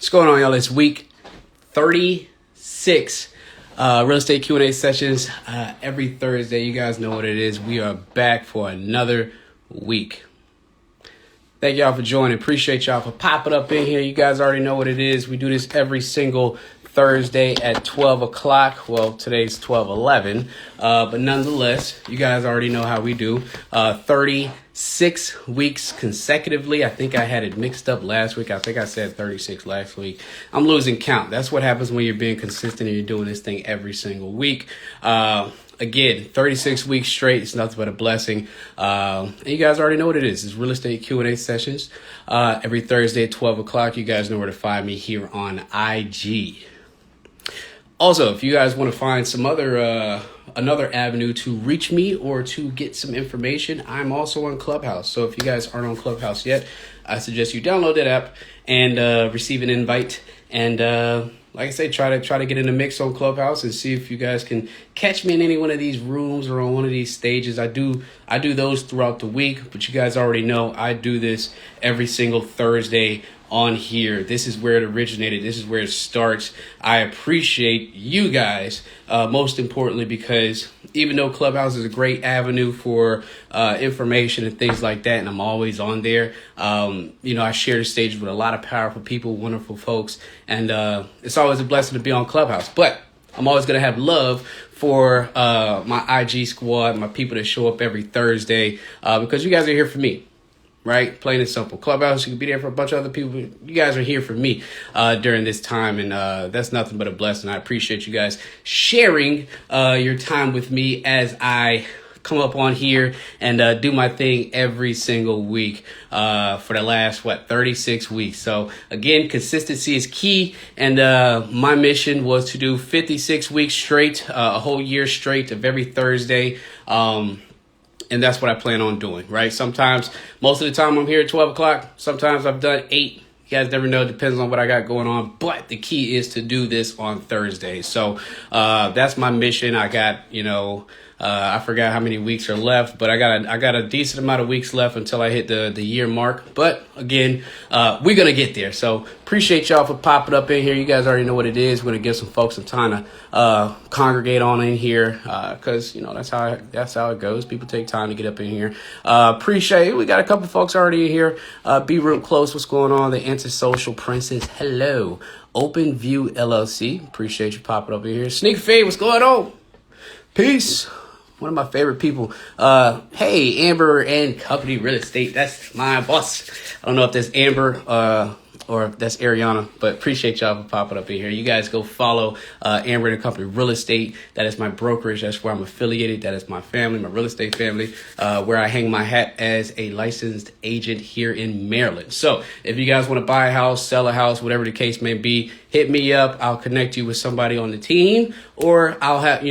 What's going on, y'all? It's week 36 real estate Q&A sessions every Thursday. You guys know what it is. We are back for another week. Thank y'all for joining. Appreciate y'all for popping up in here. You guys already know what it is. We do this every single Thursday at 12 o'clock. Well, today's 12:11, but nonetheless, you guys already know how we do. 36 weeks consecutively. I think I had it mixed up last week. I think I said 36 last week. I'm losing count. That's what happens when you're being consistent and you're doing this thing every single week. Again, 36 weeks straight. It's nothing but a blessing. And you guys already know what it is. It's real estate Q&A sessions every Thursday at 12 o'clock. You guys know where to find me here on IG. Also, if you guys want to find some another avenue to reach me or to get some information, I'm also on Clubhouse. So if you guys aren't on Clubhouse yet, I suggest you download that app and receive an invite. And like I say, try to get in the mix on Clubhouse and see if you guys can catch me in any one of these rooms or on one of these stages. I do those throughout the week, but you guys already know I do this every single Thursday on here. This is where it originated. This is where it starts. I appreciate you guys, most importantly, because even though Clubhouse is a great avenue for information and things like that, and I'm always on there, I share the stage with a lot of powerful people, wonderful folks, and it's always a blessing to be on Clubhouse. But I'm always going to have love for my IG squad, my people that show up every Thursday, because you guys are here for me. Right? Plain and simple. Clubhouse, you can be there for a bunch of other people. You guys are here for me during this time, and that's nothing but a blessing. I appreciate you guys sharing your time with me as I come up on here and do my thing every single week for the last, 36 weeks. So again, consistency is key, and my mission was to do 56 weeks straight, a whole year straight of every Thursday. And that's what I plan on doing, right? Sometimes, most of the time I'm here at 12 o'clock. Sometimes I've done 8. You guys never know. It depends on what I got going on. But the key is to do this on Thursdays. So that's my mission. I got, I forgot how many weeks are left, but I got a decent amount of weeks left until I hit the year mark. But again, we're going to get there. So appreciate y'all for popping up in here. You guys already know what it is. We're going to give some folks some time to congregate on in here because, that's how it goes. People take time to get up in here. Appreciate it. We got a couple folks already in here. Be real close. What's going on? The Antisocial Princess. Hello. Open View LLC. Appreciate you popping up in here. Sneak Fade. What's going on? Peace. One of my favorite people. Hey, Amber and Company Real Estate. That's my boss. I don't know if that's Amber or if that's Ariana, but appreciate y'all for popping up in here. You guys go follow Amber and Company Real Estate. That is my brokerage. That's where I'm affiliated. That is my family, my real estate family, where I hang my hat as a licensed agent here in Maryland. So if you guys want to buy a house, sell a house, whatever the case may be, hit me up. I'll connect you with somebody on the team, or I'll have,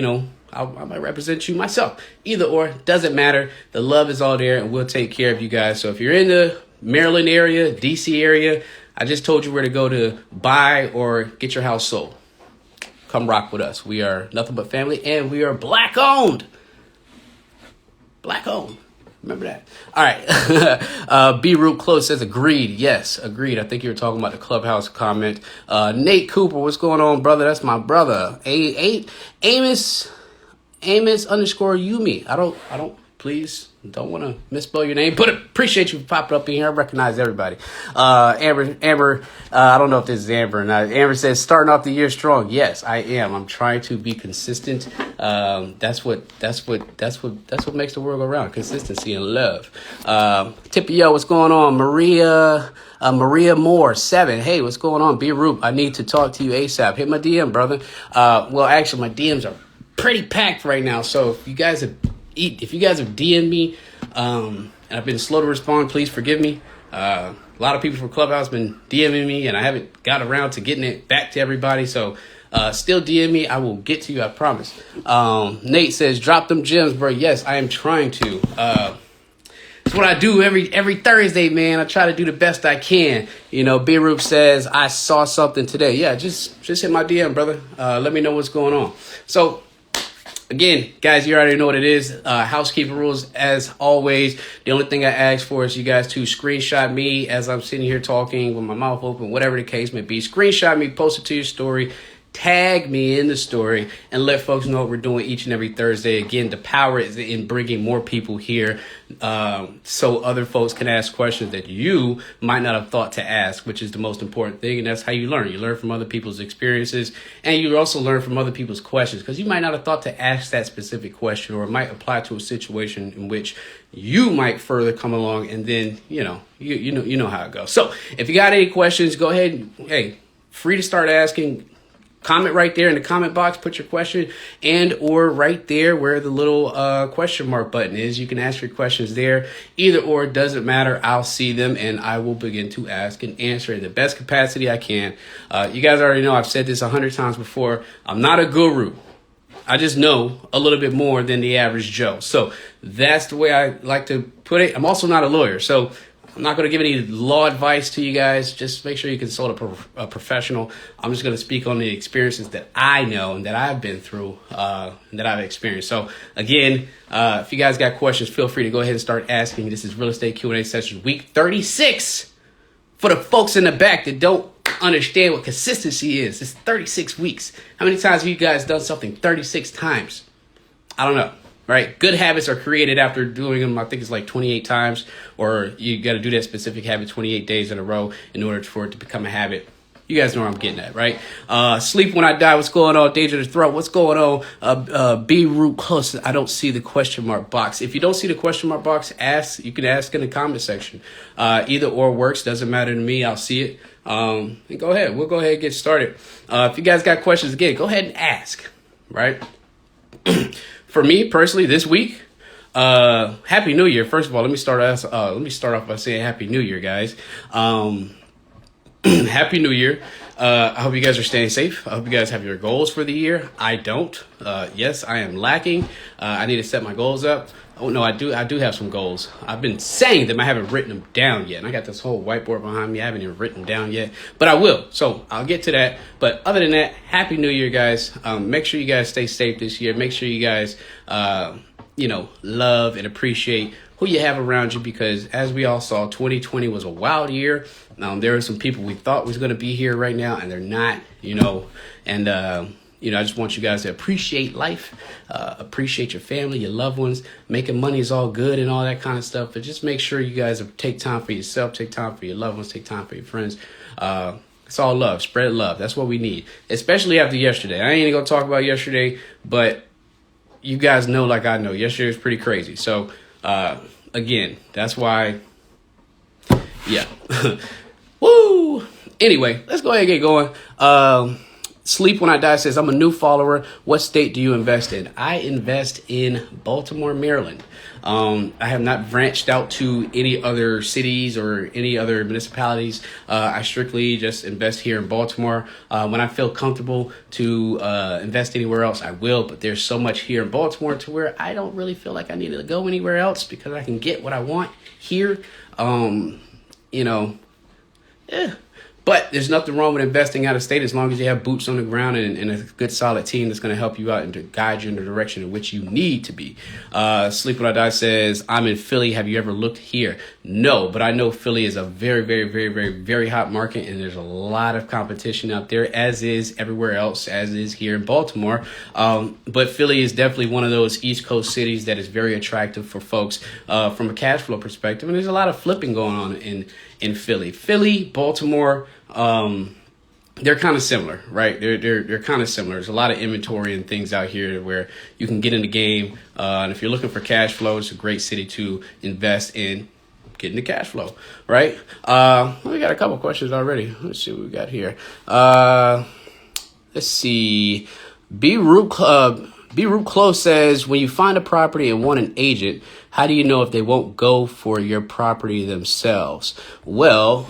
I might represent you myself. Either or, doesn't matter. The love is all there, and we'll take care of you guys. So if you're in the Maryland area, DC area, I just told you where to go to buy or get your house sold. Come rock with us. We are nothing but family, and we are Black owned. Black owned. Remember that. All right. B Root Close says agreed. Yes, agreed. I think you were talking about the Clubhouse comment. Nate Cooper, what's going on, brother? That's my brother. Amos _ Yumi. I don't want to misspell your name, but appreciate you popping up in here. I recognize everybody. Amber, I don't know if this is Amber or not. Amber says starting off the year strong. Yes, I am. I'm trying to be consistent. That's what makes the world go round. Consistency and love. Tippy, yo, what's going on? Maria Moore 7. Hey, what's going on? B Root, I need to talk to you ASAP. Hit my DM, brother. Well, actually, my DMs are pretty packed right now. So if you guys have DM'd me and I've been slow to respond, please forgive me. A lot of people from Clubhouse have been DMing me, and I haven't got around to getting it back to everybody. So still DM me. I will get to you, I promise. Nate says, drop them gems, bro. Yes, I am trying to. It's what I do every Thursday, man. I try to do the best I can. B-Roop says, I saw something today. Yeah, just hit my DM, brother. Let me know what's going on. So Again, guys, you already know what it is. Housekeeping rules, as always. The only thing I ask for is you guys to screenshot me as I'm sitting here talking with my mouth open, whatever the case may be. Screenshot me, post it to your story, tag me in the story, and let folks know what we're doing each and every Thursday. Again, the power is in bringing more people here so other folks can ask questions that you might not have thought to ask, which is the most important thing. And that's how you learn. You learn from other people's experiences, and you also learn from other people's questions, because you might not have thought to ask that specific question, or it might apply to a situation in which you might further come along, and then you know how it goes. So if you got any questions, go ahead. Hey, free to start asking. Comment right there in the comment box, put your question, and or right there where the little question mark button is. You can ask your questions there. Either or, doesn't matter. I'll see them and I will begin to ask and answer in the best capacity I can. You guys already know I've said this 100 times before. I'm not a guru. I just know a little bit more than the average Joe. So that's the way I like to put it. I'm also not a lawyer, so I'm not going to give any law advice to you guys. Just make sure you consult a professional. I'm just going to speak on the experiences that I know and that I've been through and that I've experienced. So again, if you guys got questions, feel free to go ahead and start asking. This is Real Estate Q&A session week 36. For the folks in the back that don't understand what consistency is, it's 36 weeks. How many times have you guys done something 36 times? I don't know. Right? Good habits are created after doing them, I think it's like 28 times, or you got to do that specific habit 28 days in a row in order for it to become a habit. You guys know where I'm getting at, right? Sleep when I die. What's going on? Danger to the throat. What's going on? Be root close. I don't see the question mark box. If you don't see the question mark box, ask. You can ask in the comment section. Either or works. Doesn't matter to me. I'll see it. And go ahead. We'll go ahead and get started. If you guys got questions, again, go ahead and ask, right? For me personally, this week, Happy New Year. First of all, let me start off by saying Happy New Year, guys. Happy New Year. I hope you guys are staying safe. I hope you guys have your goals for the year. I don't. Yes, I am lacking. I need to set my goals up. Oh no, I do have some goals. I've been saying them. I haven't written them down yet. And I got this whole whiteboard behind me. I haven't even written them down yet, but I will. So I'll get to that. But other than that, Happy New Year, guys. Make sure you guys stay safe this year. Make sure you guys, love and appreciate who you have around you, because as we all saw, 2020 was a wild year. There are some people we thought was going to be here right now, and they're not, and I just want you guys to appreciate life, appreciate your family, your loved ones. Making money is all good and all that kind of stuff, but just make sure you guys take time for yourself, take time for your loved ones, take time for your friends. It's all love, spread love. That's what we need, especially after yesterday. I ain't going to talk about yesterday, but you guys know, like I know, yesterday was pretty crazy. So, again, that's why, yeah. Woo! Anyway, let's go ahead and get going. Sleep When I Die says, I'm a new follower. What state do you invest in? I invest in Baltimore, Maryland. I have not branched out to any other cities or any other municipalities. I strictly just invest here in Baltimore. When I feel comfortable to invest anywhere else, I will. But there's so much here in Baltimore to where I don't really feel like I need to go anywhere else, because I can get what I want here. But there's nothing wrong with investing out of state as long as you have boots on the ground and a good solid team that's going to help you out and to guide you in the direction in which you need to be. Sleep When I Die says, I'm in Philly. Have you ever looked here? No, but I know Philly is a very, very, very, very, very hot market, and there's a lot of competition out there, as is everywhere else, as is here in Baltimore. But Philly is definitely one of those East Coast cities that is very attractive for folks from a cash flow perspective. And there's a lot of flipping going on in Philly. Philly, Baltimore, they're kind of similar, right? They're kind of similar. There's a lot of inventory and things out here where you can get in the game. And if you're looking for cash flow, it's a great city to invest in, getting the cash flow, right? We got a couple questions already. Let's see what we got here. Let's see. Be Root Close says, when you find a property and want an agent, how do you know if they won't go for your property themselves? Well,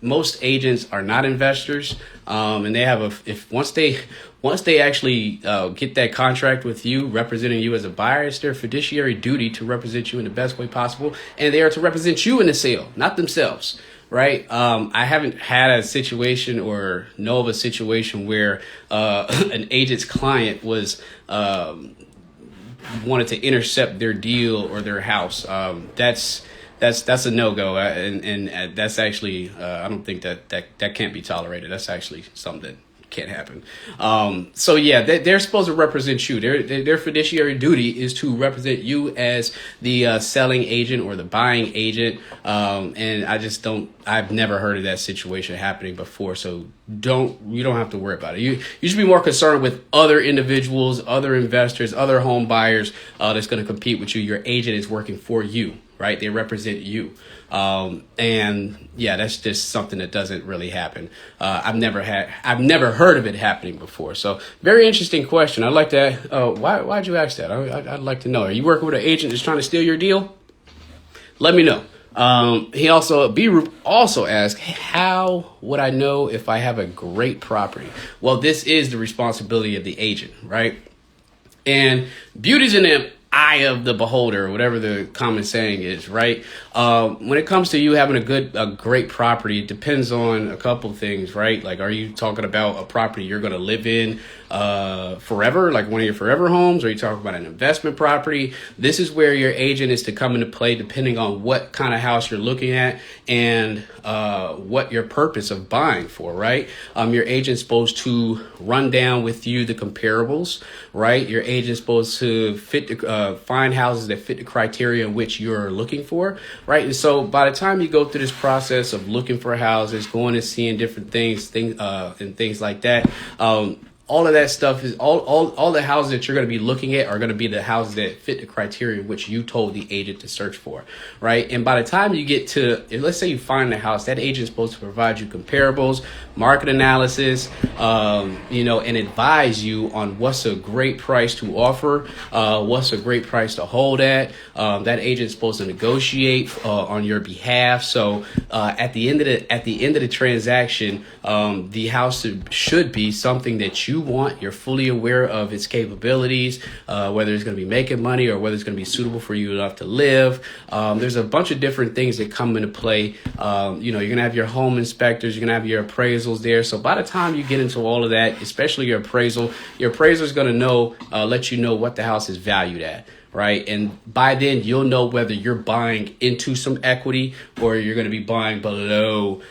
most agents are not investors, and they have once they actually get that contract with you, representing you as a buyer, it's their fiduciary duty to represent you in the best way possible, and they are to represent you in the sale, not themselves. right? I haven't had a situation or know of a situation where an agent's client was wanted to intercept their deal or their house. That's a no-go, and that's actually I don't think that can't be tolerated. That's actually something that can't happen. So yeah, they're supposed to represent you. Their fiduciary duty is to represent you as the selling agent or the buying agent. And I've never heard of that situation happening before. So you don't have to worry about it. You should be more concerned with other individuals, other investors, other home buyers that's going to compete with you. Your agent is working for you, right? They represent you. And yeah, that's just something that doesn't really happen. I've never heard of it happening before. So very interesting question. I'd like to, why'd you ask that? I'd like to know. Are you working with an agent that's trying to steal your deal? Let me know. B-Roop also asked, how would I know if I have a great property? Well, this is the responsibility of the agent, right? And beauty's in the eye of the beholder, whatever the common saying is, right? When it comes to you having a great property, it depends on a couple things, right? Like, are you talking about a property you're going to live in forever, like one of your forever homes? Or are you talking about an investment property? This is where your agent is to come into play, depending on what kind of house you're looking at and what your purpose of buying for, right? Your agent's supposed to run down with you the comparables, right? Your agent's supposed to find houses that fit the criteria in which you're looking for, right? And so by the time you go through this process of looking for houses, going and seeing different things and things like that, all of that stuff is all the houses that you're going to be looking at are going to be the houses that fit the criteria which you told the agent to search for, right? And by the time you get to, let's say you find the house, that agent is supposed to provide you comparables, market analysis, and advise you on what's a great price to offer, what's a great price to hold at. That agent is supposed to negotiate on your behalf. So at the end of the transaction, the house should be something that you want. You're fully aware of its capabilities, whether it's going to be making money or whether it's going to be suitable for you enough to live. There's a bunch of different things that come into play. You're going to have your home inspectors, you're going to have your appraisals there. So by the time you get into all of that, especially your appraiser is going to let you know what the house is valued at. Right. And by then you'll know whether you're buying into some equity or you're going to be buying below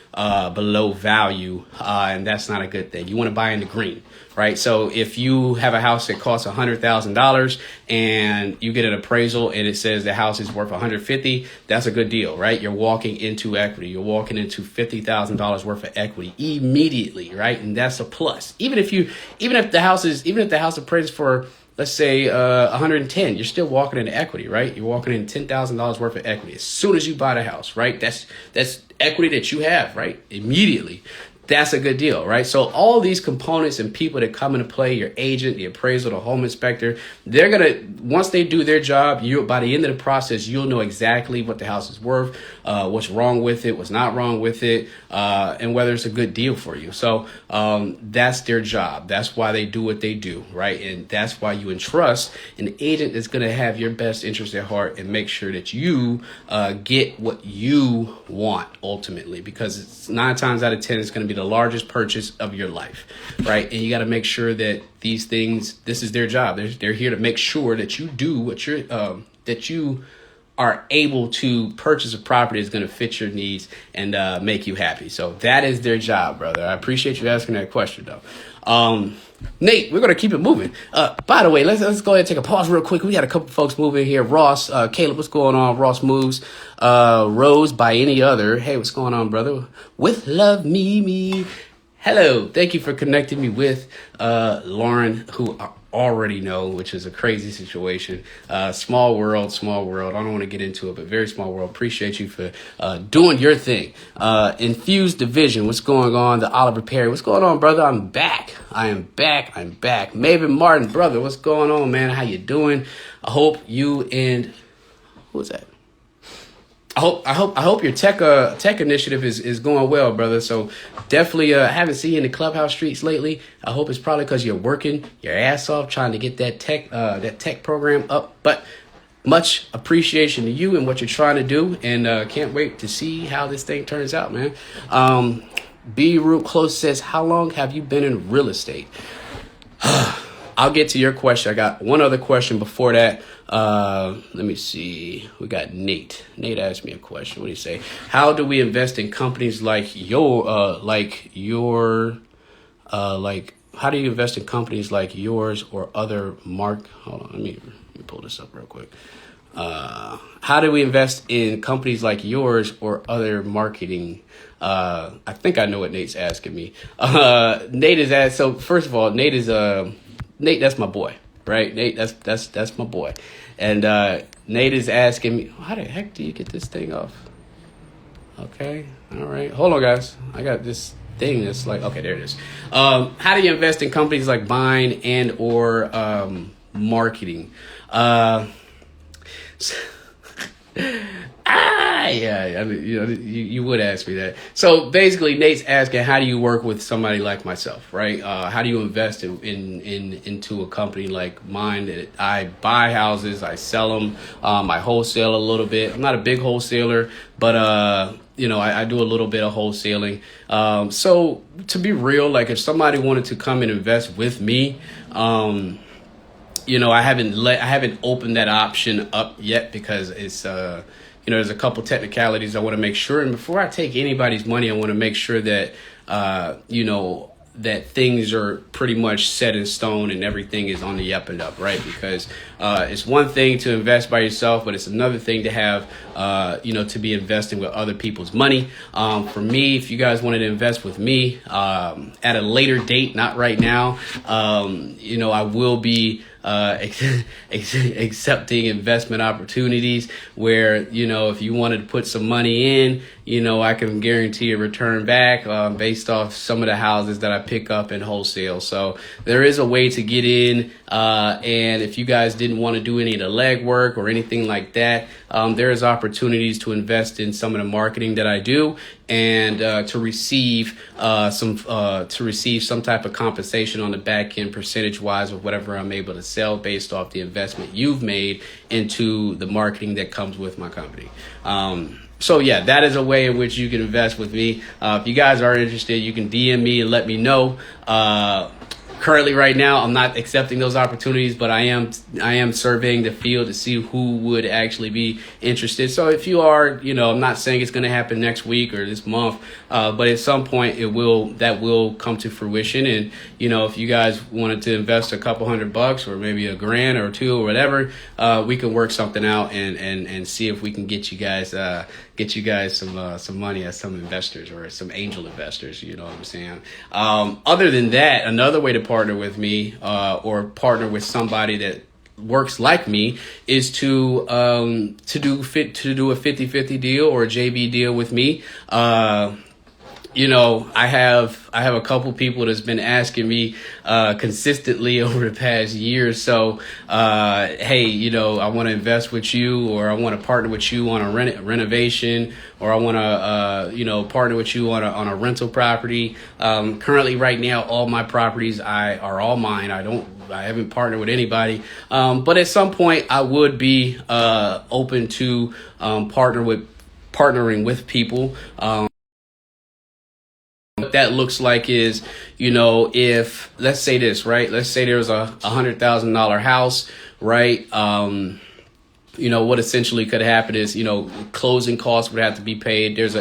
value. And that's not a good thing. You want to buy in the green. Right. So if you have a house that costs $100,000 and you get an appraisal and it says the house is worth $150,000, that's a good deal. Right. You're walking into equity. You're walking into $50,000 worth of equity immediately. Right. And that's a plus. Even if the house appraises for, let's say 110, you're still walking into equity, right? You're walking in $10,000 worth of equity as soon as you buy the house, right? That's equity that you have, right? Immediately. That's a good deal, right? So all these components and people that come into play, your agent, the appraiser, the home inspector, they're going to, once they do their job, by the end of the process, you'll know exactly what the house is worth, what's wrong with it, what's not wrong with it, and whether it's a good deal for you. So that's their job. That's why they do what they do, right? And that's why you entrust an agent that's going to have your best interest at heart and make sure that you get what you want ultimately, because it's 9 times out of 10, it's going to be the largest purchase of your life, right? And you got to make sure that these things, this is their job. They're here to make sure that you do what that you are able to purchase a property that's going to fit your needs and make you happy. So that is their job, brother. I appreciate you asking that question, though. Nate, we're going to keep it moving. By the way, let's go ahead and take a pause real quick. We got a couple folks moving here. Ross, Caleb, what's going on? Ross moves. Rose by any other. Hey, what's going on, brother? With love, Mimi. Hello. Thank you for connecting me with Lauren, who I already know, which is a crazy situation. Small world. I don't want to get into it, but very small world. Appreciate you for doing your thing. Infused Division, what's going on? The Oliver Perry, what's going on, brother? I'm back. I am back. Maven Martin, brother, what's going on, man? How you doing? I hope you and who's that? I hope your tech initiative is going well, brother. So definitely haven't seen you in the clubhouse streets lately. I hope it's probably because you're working your ass off trying to get that tech program up. But much appreciation to you and what you're trying to do, and can't wait to see how this thing turns out, man. Be Real Close says, how long have you been in real estate? I'll get to your question. I got one other question before that. Let me see. We got Nate. Nate asked me a question. What do you say? How do we invest in companies like how do you invest in companies like yours or other hold on, let me pull this up real quick. How do we invest in companies like yours or other marketing? I think I know what Nate's asking me. Nate is asked. So first of all, Nate, that's my boy, right? Nate, that's my boy. And Nate is asking me, how the heck do you get this thing off? Okay. All right. Hold on, guys. I got this thing that's like, okay, there it is. How do you invest in companies like buying and or marketing? Yeah, I mean, you would ask me that. So basically, Nate's asking, how do you work with somebody like myself, right? How do you invest into a company like mine? I buy houses, I sell them, I wholesale a little bit. I'm not a big wholesaler, but I do a little bit of wholesaling. So to be real, like if somebody wanted to come and invest with me, I haven't opened that option up yet because it's there's a couple technicalities I want to make sure. And before I take anybody's money, I want to make sure that that things are pretty much set in stone and everything is on the up and up, right? Because it's one thing to invest by yourself, but it's another thing to have, to be investing with other people's money. For me, if you guys wanted to invest with me at a later date, not right now, I will be accepting investment opportunities where, if you wanted to put some money in, I can guarantee a return back based off some of the houses that I pick up in wholesale. So there is a way to get in. And if you guys didn't want to do any of the legwork or anything like that, there is opportunities to invest in some of the marketing that I do and to receive some type of compensation on the back end percentage wise of whatever I'm able to sell based off the investment you've made into the marketing that comes with my company. So yeah, that is a way in which you can invest with me. If you guys are interested, you can DM me and let me know. Currently, right now, I'm not accepting those opportunities, but I am surveying the field to see who would actually be interested. So if you are, I'm not saying it's going to happen next week or this month, but at some point that will come to fruition. And if you guys wanted to invest a couple $100 or maybe $1,000 or $2,000 or whatever, we can work something out and see if we can get you guys some money as some investors or some angel investors. You know what I'm saying? Other than that, another way to partner with me or partner with somebody that works like me is to do a 50-50 deal or a JV deal with me. I have a couple people that's been asking me consistently over the past year or so, hey, I want to invest with you, or I want to partner with you on a renovation, or I want to partner with you on a rental property. Currently, right now, all my properties are all mine. I haven't partnered with anybody, but at some point, I would be open to partnering with people. What that looks like is, if let's say this, right? Let's say there's a $100,000 house, right? What essentially could happen is, closing costs would have to be paid. There's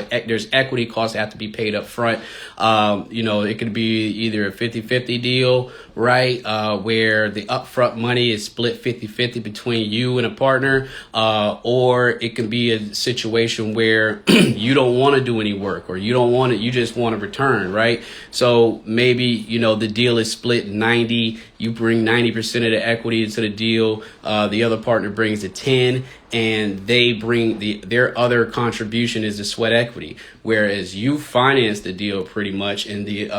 equity costs that have to be paid up front. It could be either a 50-50 deal, right? Where the upfront money is split 50-50 between you and a partner. Or it can be a situation where you don't want to do any work, or you just want to return, right? So maybe, the deal is split 90, you bring 90% of the equity into the deal. The other partner brings the 10. And they bring their other contribution is the sweat equity, whereas you finance the deal pretty much, and the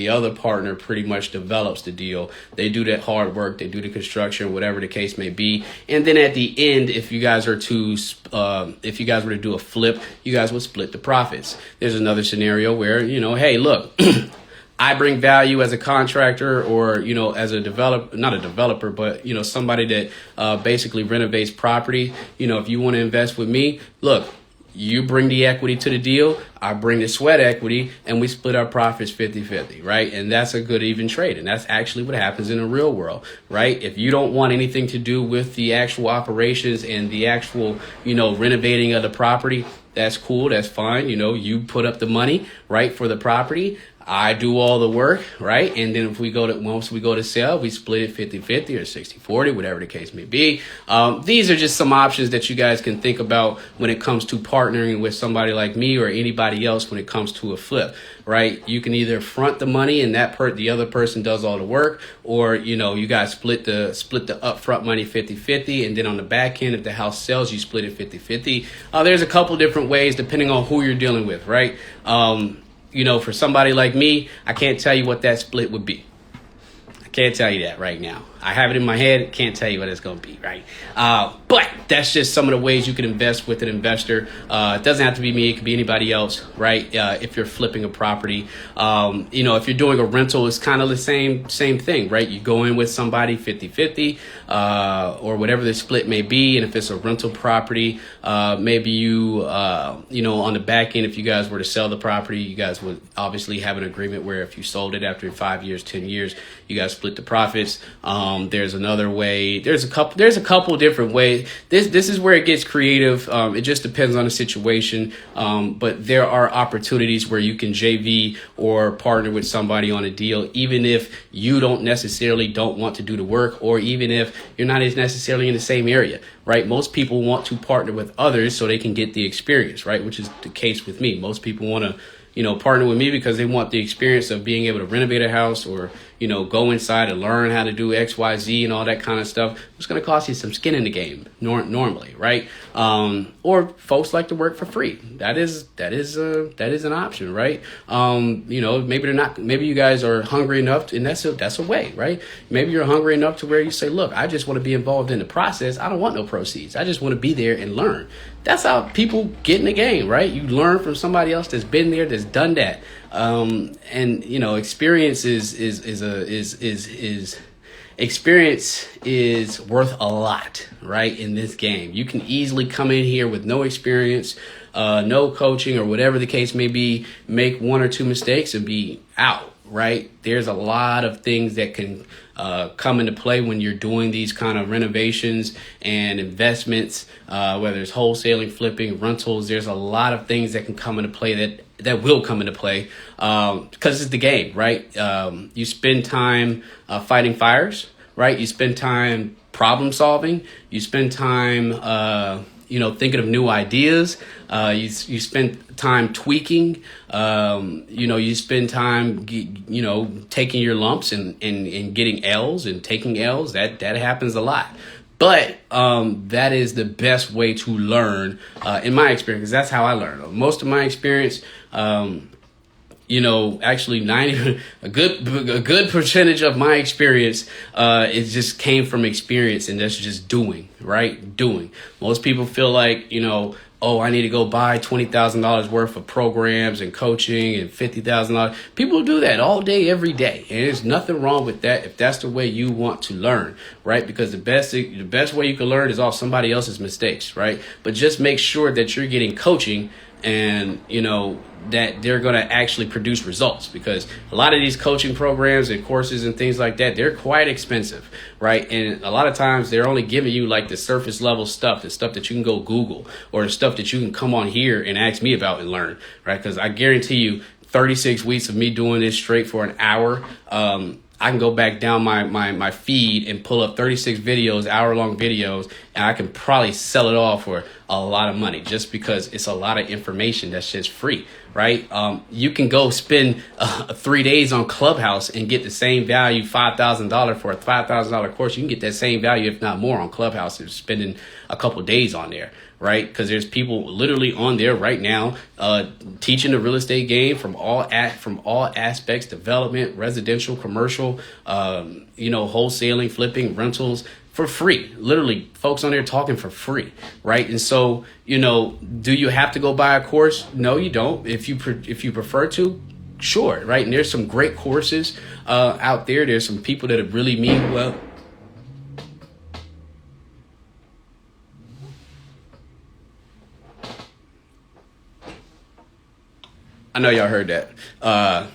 other partner pretty much develops the deal. They do that hard work, they do the construction, whatever the case may be, and then at the end, if you guys were to do a flip, you guys would split the profits. There's another scenario where hey, look. I bring value as a contractor, or, as a developer, not a developer, but, somebody that basically renovates property. If you want to invest with me, look, you bring the equity to the deal, I bring the sweat equity, and we split our profits 50-50, right? And that's a good even trade. And that's actually what happens in the real world, right? If you don't want anything to do with the actual operations and the actual, renovating of the property, that's cool. That's fine. You put up the money, right, for the property. I do all the work, right? And then once we go to sell, we split it 50-50 or 60-40, whatever the case may be. These are just some options that you guys can think about when it comes to partnering with somebody like me or anybody else when it comes to a flip, right? You can either front the money and the other person does all the work, or, you guys split the upfront money 50-50, and then on the back end, if the house sells, you split it 50-50. There's a couple different ways depending on who you're dealing with, right? For somebody like me, I can't tell you what that split would be. I can't tell you that right now. I have it in my head. Can't tell you what it's going to be, right? But that's just some of the ways you can invest with an investor. It doesn't have to be me. It could be anybody else, right? If you're flipping a property, if you're doing a rental, it's kind of the same thing, right? You go in with somebody 50-50, or whatever the split may be. And if it's a rental property, maybe you, on the back end, if you guys were to sell the property, you guys would obviously have an agreement where if you sold it after 5 years, 10 years, you guys split the profits. There's another way. There's a couple different ways. This is where it gets creative. It just depends on the situation. But there are opportunities where you can JV or partner with somebody on a deal, even if you don't want to do the work, or even if you're not necessarily in the same area, right? Most people want to partner with others so they can get the experience, right? Which is the case with me. Most people want to partner with me because they want the experience of being able to renovate a house, or, go inside and learn how to do X, Y, Z and all that kind of stuff. It's going to cost you some skin in the game normally, right? Or folks like to work for free. That is an option, right? Maybe you guys are hungry enough, and that's a way, right? Maybe you're hungry enough to where you say, look, I just want to be involved in the process. I don't want no proceeds. I just want to be there and learn. That's how people get in the game, right? You learn from somebody else that's been there, that's done that. Experience experience is worth a lot, right? In this game, you can easily come in here with no experience, no coaching, or whatever the case may be, make one or two mistakes and be out, right? There's a lot of things that can come into play when you're doing these kind of renovations and investments, whether it's wholesaling, flipping, rentals. There's a lot of things that can come into play that will come into play because it's the game, right? You spend time fighting fires, right? You spend time problem solving. You spend time thinking of new ideas. You spend time tweaking. You spend time, taking your lumps and getting L's and taking L's. That happens a lot. But that is the best way to learn, in my experience. That's how I learn. Most of my experience, actually a good percentage of my experience, it just came from experience, and that's just doing, right? Doing. Most people feel like, I need to go buy $20,000 worth of programs and coaching and $50,000. People do that all day, every day. And there's nothing wrong with that if that's the way you want to learn, right? Because the best way you can learn is off somebody else's mistakes, right? But just make sure that you're getting coaching and, that they're going to actually produce results, because a lot of these coaching programs and courses and things like that, they're quite expensive, right? And a lot of times they're only giving you like the surface level stuff, the stuff that you can go Google, or the stuff that you can come on here and ask me about and learn, right? Because I guarantee you 36 weeks of me doing this straight for an hour, I can go back down my feed and pull up 36 videos, hour-long videos, and I can probably sell it all for a lot of money, just because it's a lot of information that's just free, right? You can go spend 3 days on Clubhouse and get the same value, $5,000 for a $5,000 course. You can get that same value, if not more, on Clubhouse if spending a couple days on there, right? Because there's people literally on there right now teaching the real estate game from all aspects: development, residential, commercial, wholesaling, flipping, rentals, for free. Literally, folks on there talking for free, right? And so, do you have to go buy a course? No, you don't. If you prefer to, sure, right? And there's some great courses out there. There's some people that really mean well. I know y'all heard that. I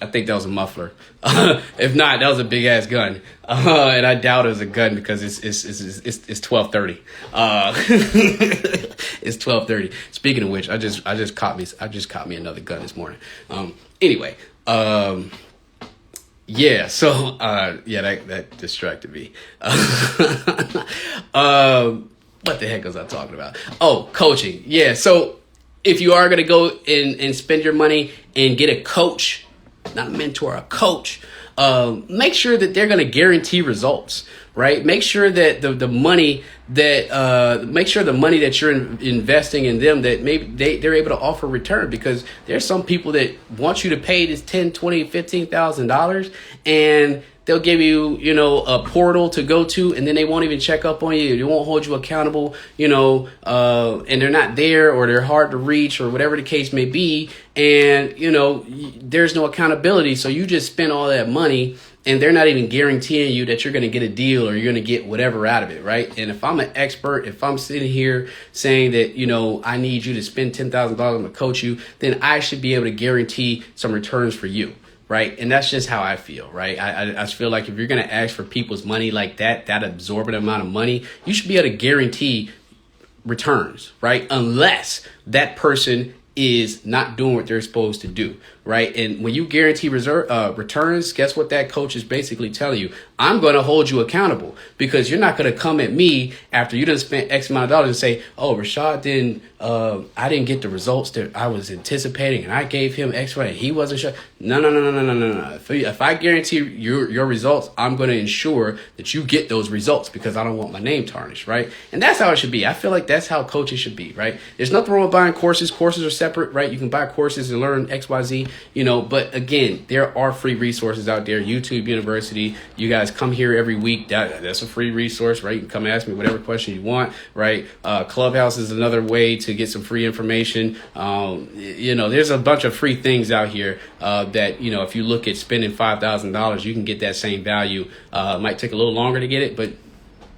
think that was a muffler. If not, that was a big ass gun. And I doubt it was a gun because it's 12:30. It's 12:30. Speaking of which, I just caught me another gun this morning. Anyway, yeah. So that distracted me. What the heck was I talking about? Oh, coaching. Yeah. So if you are gonna go and spend your money and get a coach, not a mentor, a coach, make sure that they're going to guarantee results, right? Make sure that the money that you're investing in them, that maybe they're able to offer return, because there's some people that want you to pay this $10,000, $20,000, $15,000, and they'll give you, a portal to go to, and then they won't even check up on you. They won't hold you accountable, and they're not there, or they're hard to reach, or whatever the case may be. And, there's no accountability. So you just spend all that money, and they're not even guaranteeing you that you're going to get a deal or you're going to get whatever out of it, right? And if I'm an expert, if I'm sitting here saying that, I need you to spend $10,000, I'm going to coach you, then I should be able to guarantee some returns for you. Right. And that's just how I feel. Right. I feel like if you're going to ask for people's money like that absorbent amount of money, you should be able to guarantee returns. Right. Unless that person is not doing what they're supposed to do. Right. And when you guarantee returns, guess what that coach is basically telling you? I'm going to hold you accountable, because you're not going to come at me after you done spent X amount of dollars and say, oh, Rashaad I didn't get the results that I was anticipating, and I gave him X, Y, and he wasn't sure. No. If I guarantee your results, I'm going to ensure that you get those results, because I don't want my name tarnished. Right. And that's how it should be. I feel like that's how coaching should be. Right. There's nothing wrong with buying courses. Courses are separate. Right. You can buy courses and learn X, Y, Z. But again, there are free resources out there. YouTube University, you guys come here every week. That's a free resource, right? You can come ask me whatever question you want, right? Clubhouse is another way to get some free information. There's a bunch of free things out here that, if you look at spending $5,000, you can get that same value. It might take a little longer to get it, but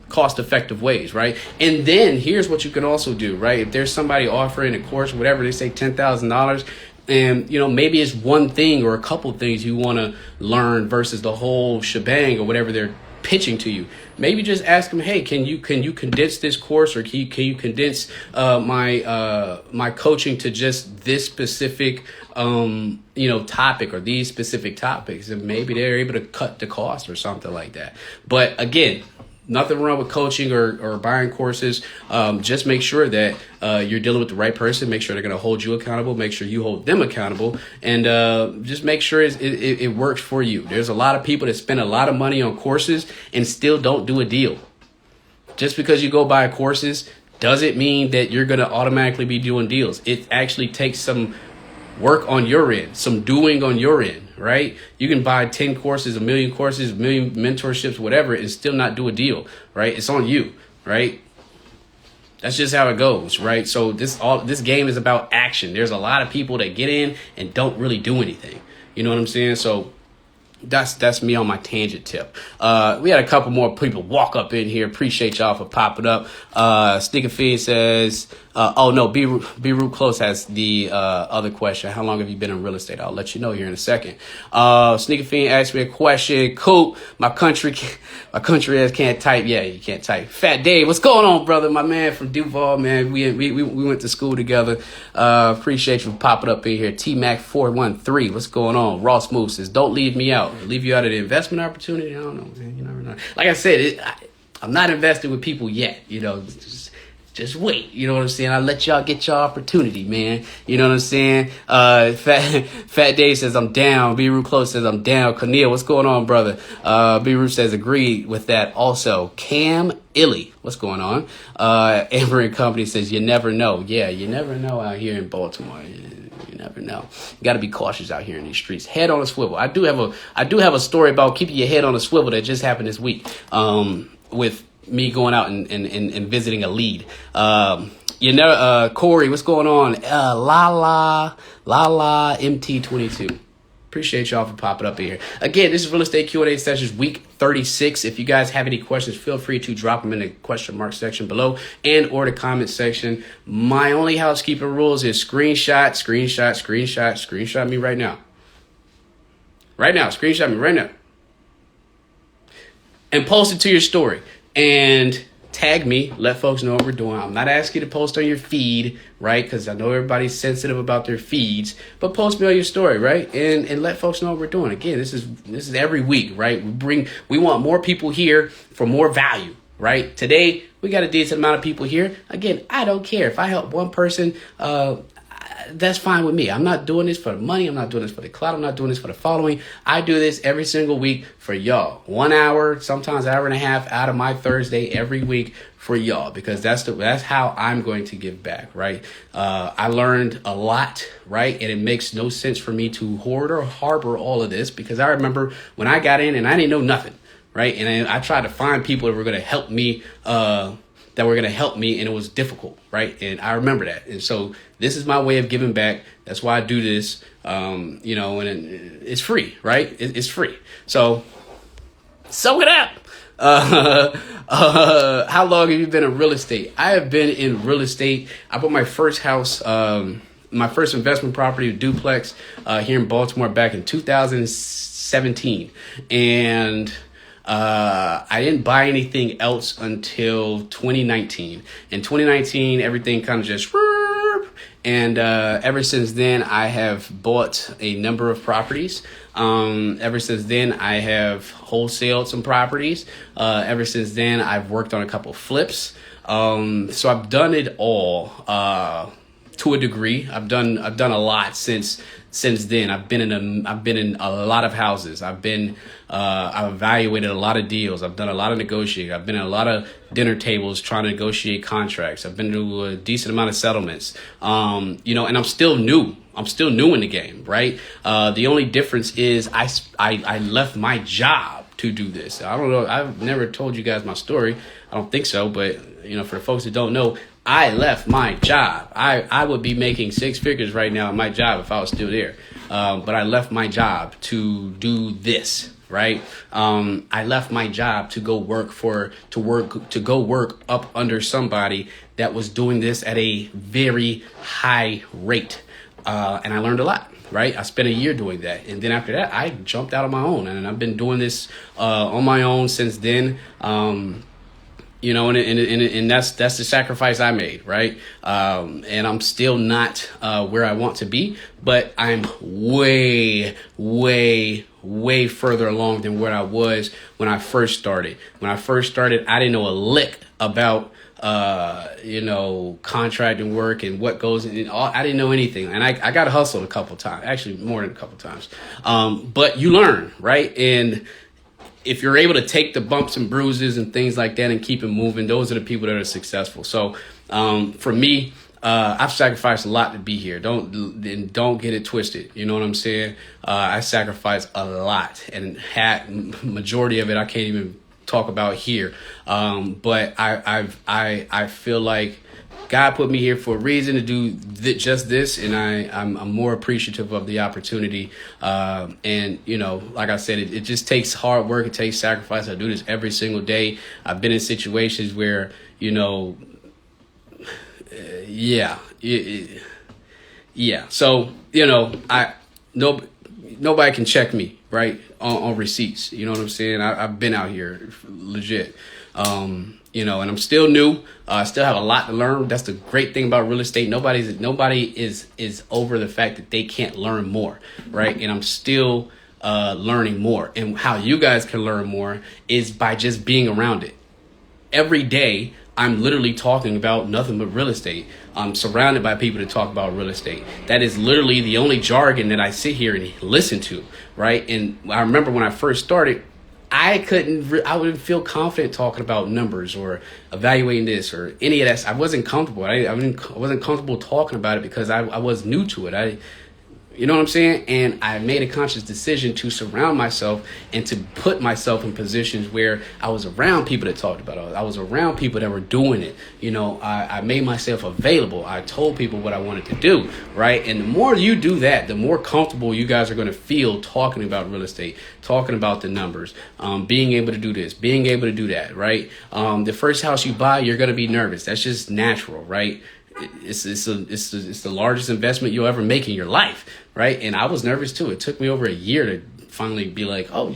cost-effective ways, right? And then here's what you can also do, right? If there's somebody offering a course, whatever, they say $10,000, and maybe it's one thing or a couple of things you want to learn versus the whole shebang or whatever they're pitching to you. Maybe just ask them, hey, can you condense this course, or can you condense my coaching to just this specific topic, or these specific topics, and maybe they're able to cut the cost or something like that. But again, nothing wrong with coaching or buying courses. Just make sure that you're dealing with the right person. Make sure they're going to hold you accountable. Make sure you hold them accountable, and just make sure it works for you. There's a lot of people that spend a lot of money on courses and still don't do a deal. Just because you go buy courses doesn't mean that you're going to automatically be doing deals. It actually takes some work on your end, some doing on your end. Right? You can buy 10 courses, 1,000,000 courses, 1,000,000 mentorships, whatever, and still not do a deal. Right? It's on you. Right? That's just how it goes. Right? So this game is about action. There's a lot of people that get in and don't really do anything. You know what I'm saying? So that's me on my tangent tip. We had a couple more people walk up in here. Appreciate y'all for popping up. Sneaker Fiend says, oh no, B Root Close has the other question. How long have you been in real estate? I'll let you know here in a second. Sneaker Fiend asked me a question. Coop, my country ass can't type. Yeah, you can't type. Fat Dave, what's going on, brother? My man from Duval, man. We went to school together. Appreciate you for popping up in here. T-Mac 413, what's going on? Ross Move says, don't leave me out. Leave you out of the investment opportunity? I don't know, man. You never know. Like I said, I'm not invested with people yet. Just wait. You know what I'm saying? I'll let y'all get your opportunity, man. You know what I'm saying? Fat Dave says, I'm down. B. Root Close says, I'm down. Cornel, what's going on, brother? B. Root says, agreed with that. Also, Cam Illy, what's going on? Amber and Company says, you never know. Yeah, you never know out here in Baltimore. You never know. You got to be cautious out here in these streets. Head on a swivel. I do have a story about keeping your head on a swivel that just happened this week. With me going out and visiting a lead. You know, Corey, what's going on? La MT22. Appreciate y'all for popping up in here. Again, this is Real Estate Q&A Sessions week 36. If you guys have any questions, feel free to drop them in the question mark section below and or the comment section. My only housekeeping rules is screenshot me right now. Screenshot me right now. And post it to your story. And tag me, let folks know what we're doing. I'm not asking you to post on your feed, right? Because I know everybody's sensitive about their feeds, but post me on your story, right? And let folks know what we're doing. Again, this is every week, right? We want more people here for more value, right? Today we got a decent amount of people here. Again, I don't care if I help one person. That's fine with me. I'm not doing this for the money. I'm not doing this for the clout. I'm not doing this for the following. I do this every single week for y'all. 1 hour, sometimes an hour and a half out of my Thursday every week for y'all, because that's how I'm going to give back, right? I learned a lot, right? And it makes no sense for me to hoard or harbor all of this, because I remember when I got in and I didn't know nothing, right? And I tried to find people that were going to help me, and it was difficult, right? And I remember that. And so this is my way of giving back. That's why I do this, and it's free, right? It's free. So soak it up. How long have you been in real estate? I have been in real estate. I bought my first house, my first investment property, a duplex, here in Baltimore back in 2017. And I didn't buy anything else until 2019. In 2019, everything kind of just, and ever since then, I have bought a number of properties. Ever since then, I have wholesaled some properties. Ever since then, I've worked on a couple flips. So I've done it all to a degree. I've done a lot since then. I've been in a lot of houses. I've evaluated a lot of deals. I've done a lot of negotiating. I've been at a lot of dinner tables trying to negotiate contracts. I've been to a decent amount of settlements. And I'm still new. I'm still new in the game, right? The only difference is I left my job to do this. I don't know. I've never told you guys my story. I don't think so. But, for the folks that don't know, I left my job. I would be making six figures right now in my job if I was still there. But I left my job to do this, right? I left my job to go work up under somebody that was doing this at a very high rate. And I learned a lot, right? I spent a year doing that. And then after that, I jumped out on my own, and I've been doing this on my own since then. And that's the sacrifice I made, right? And I'm still not where I want to be, but I'm way, way, way further along than where I was when I first started. When I first started, I didn't know a lick about contracting work and what goes in. I didn't know anything, and I got hustled a couple times, actually more than a couple times. But you learn, right? And if you're able to take the bumps and bruises and things like that and keep it moving, those are the people that are successful. So for me, I've sacrificed a lot to be here. Don't get it twisted. You know what I'm saying? I sacrificed a lot, and majority of it I can't even talk about here. But I feel like God put me here for a reason to do just this, and I'm more appreciative of the opportunity. And like I said, it just takes hard work. It takes sacrifice. I do this every single day. I've been in situations where So nobody can check me, right, on receipts. You know what I'm saying? I've been out here legit. And I'm still new. I still have a lot to learn. That's the great thing about real estate. Nobody is over the fact that they can't learn more, right? And I'm still learning more. And how you guys can learn more is by just being around it. Every day, I'm literally talking about nothing but real estate. I'm surrounded by people that talk about real estate. That is literally the only jargon that I sit here and listen to, right? And I remember when I first started, I wouldn't feel confident talking about numbers or evaluating this or any of that. I wasn't comfortable. I wasn't comfortable talking about it because I was new to it. You know what I'm saying? And I made a conscious decision to surround myself and to put myself in positions where I was around people that talked about it. I was around people that were doing it. You know, I made myself available. I told people what I wanted to do, right? And the more you do that, the more comfortable you guys are going to feel talking about real estate, talking about the numbers, being able to do this, being able to do that, right? The first house you buy, you're going to be nervous. That's just natural, right? It's the largest investment you'll ever make in your life, right? And I was nervous too. It took me over a year to finally be like, oh,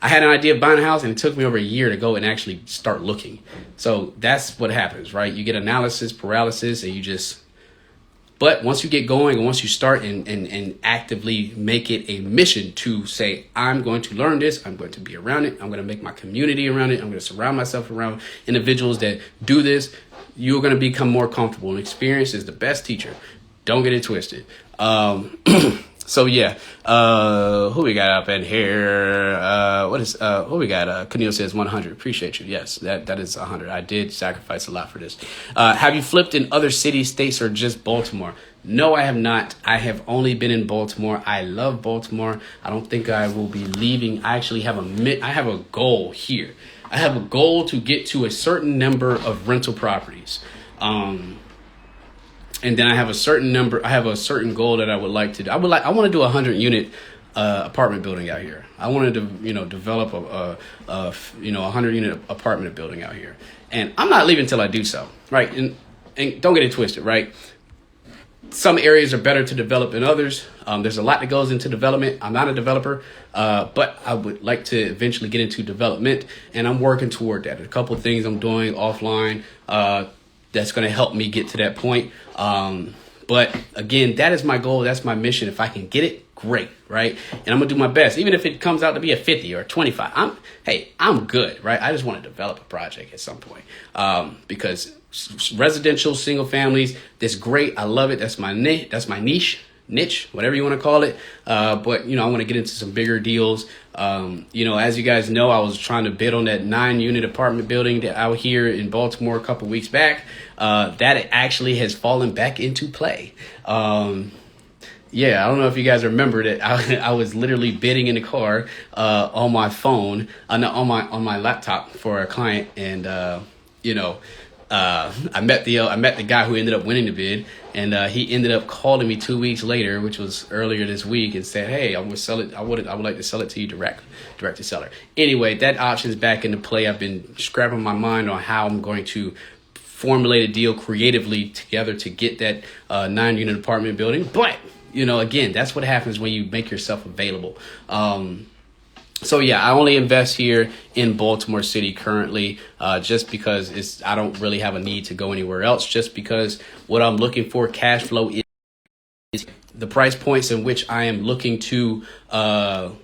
I had an idea of buying a house, and it took me over a year to go and actually start looking. So that's what happens, right? You get analysis paralysis, and but once you get going and once you start and actively make it a mission to say, I'm going to learn this, I'm going to be around it, I'm going to make my community around it, I'm going to surround myself around individuals that do this, you're going to become more comfortable. And experience is the best teacher. Don't get it twisted. So yeah, who we got up in here? Who we got? Camille says 100. Appreciate you. Yes, that is 100. I did sacrifice a lot for this. Have you flipped in other cities, states, or just Baltimore? No, I have not. I have only been in Baltimore. I love Baltimore. I don't think I will be leaving. I actually have a goal here. I have a goal to get to a certain number of rental properties. And then I have a certain goal that I would like to do. I want to do a 100-unit apartment building out here. I wanted to, develop a 100-unit apartment building out here. And I'm not leaving until I do so, right? And don't get it twisted, right? Some areas are better to develop than others. There's a lot that goes into development. I'm not a developer, but I would like to eventually get into development, and I'm working toward that. A couple of things I'm doing offline that's going to help me get to that point. But again, that is my goal. That's my mission. If I can get it, great, right? And I'm going to do my best. Even if it comes out to be a 50 or a 25, I'm good, right? I just want to develop a project at some point because residential single families, that's great. I love it. That's my niche, whatever you want to call it. But I want to get into some bigger deals. As you guys know, I was trying to bid on that 9-unit apartment building out here in Baltimore a couple weeks back. That actually has fallen back into play. I don't know if you guys remember that I was literally bidding in the car on my phone, on my laptop for a client, and I met the guy who ended up winning the bid, and he ended up calling me 2 weeks later, which was earlier this week, and said, "Hey, I'm gonna sell it. I would like to sell it to you direct to seller." Anyway, that option's back into play. I've been scrapping my mind on how I'm going to formulate a deal creatively together to get that 9-unit apartment building. But again, that's what happens when you make yourself available. So I only invest here in Baltimore City currently, just because I don't really have a need to go anywhere else. Just because what I'm looking for, cash flow, is the price points in which I am looking to, to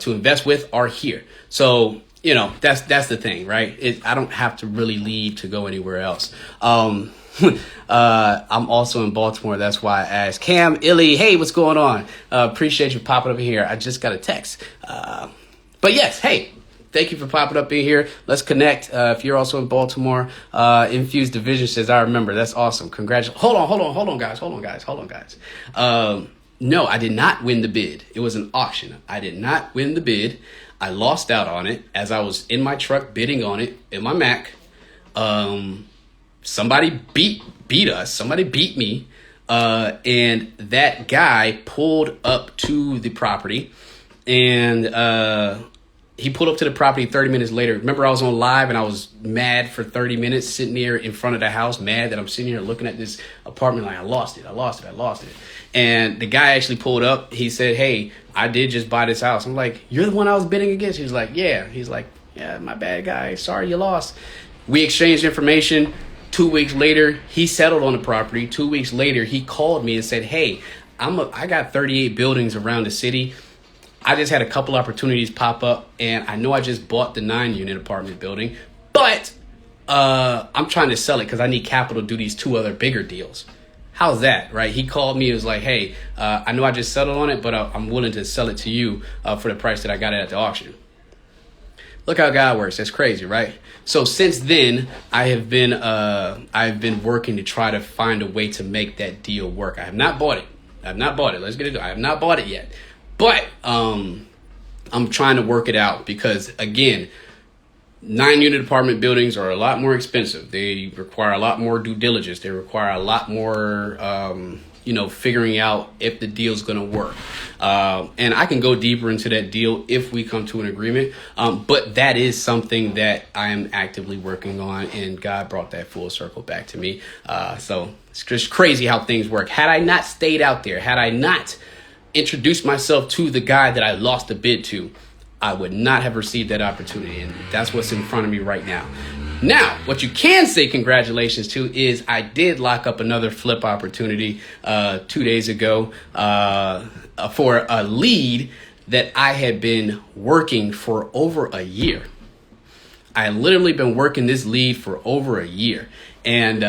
invest with are here. So that's the thing, right? I don't have to really leave to go anywhere else. I'm also in Baltimore. That's why I asked. Cam, Illy, hey, what's going on? Appreciate you popping up here. I just got a text. But yes, hey, thank you for popping up in here. Let's connect. If you're also in Baltimore, Infused Division says, I remember. That's awesome. Congratulations. Hold on, guys. No, I did not win the bid. It was an auction. I did not win the bid. I lost out on it as I was in my truck bidding on it in my Mac. Somebody beat us. Somebody beat me. And that guy pulled up to the property, and he pulled up to the property 30 minutes later. Remember, I was on live and I was mad for 30 minutes sitting there in front of the house, mad that I'm sitting here looking at this apartment like I lost it. And the guy actually pulled up. He said, "Hey, I did just buy this house." I'm like, "You're the one I was bidding against?" He was like, "Yeah." He's like, "Yeah, my bad, guy. Sorry you lost." We exchanged information. 2 weeks later, he settled on the property. 2 weeks later, he called me and said, "Hey, I got 38 buildings around the city. I just had a couple opportunities pop up, and I know I just bought the 9-unit apartment building, but I'm trying to sell it because I need capital to do these 2 other bigger deals." How's that, right? He called me and was like, "Hey, I know I just settled on it, but I'm willing to sell it to you for the price that I got it at the auction." Look how God works. That's crazy, right? So since then, I've been working to try to find a way to make that deal work. I have not bought it. Let's get it. I have not bought it yet, but I'm trying to work it out because, again, 9-unit apartment buildings are a lot more expensive. They require a lot more due diligence. They require a lot more, figuring out if the deal's going to work. And I can go deeper into that deal if we come to an agreement. But that is something that I am actively working on, and God brought that full circle back to me. So it's just crazy how things work. Had I not stayed out there, had I not introduced myself to the guy that I lost the bid to, I would not have received that opportunity. And that's what's in front of me right now. Now, what you can say congratulations to is I did lock up another flip opportunity 2 days ago for a lead that I had been working for over a year. I literally been working this lead for over a year. And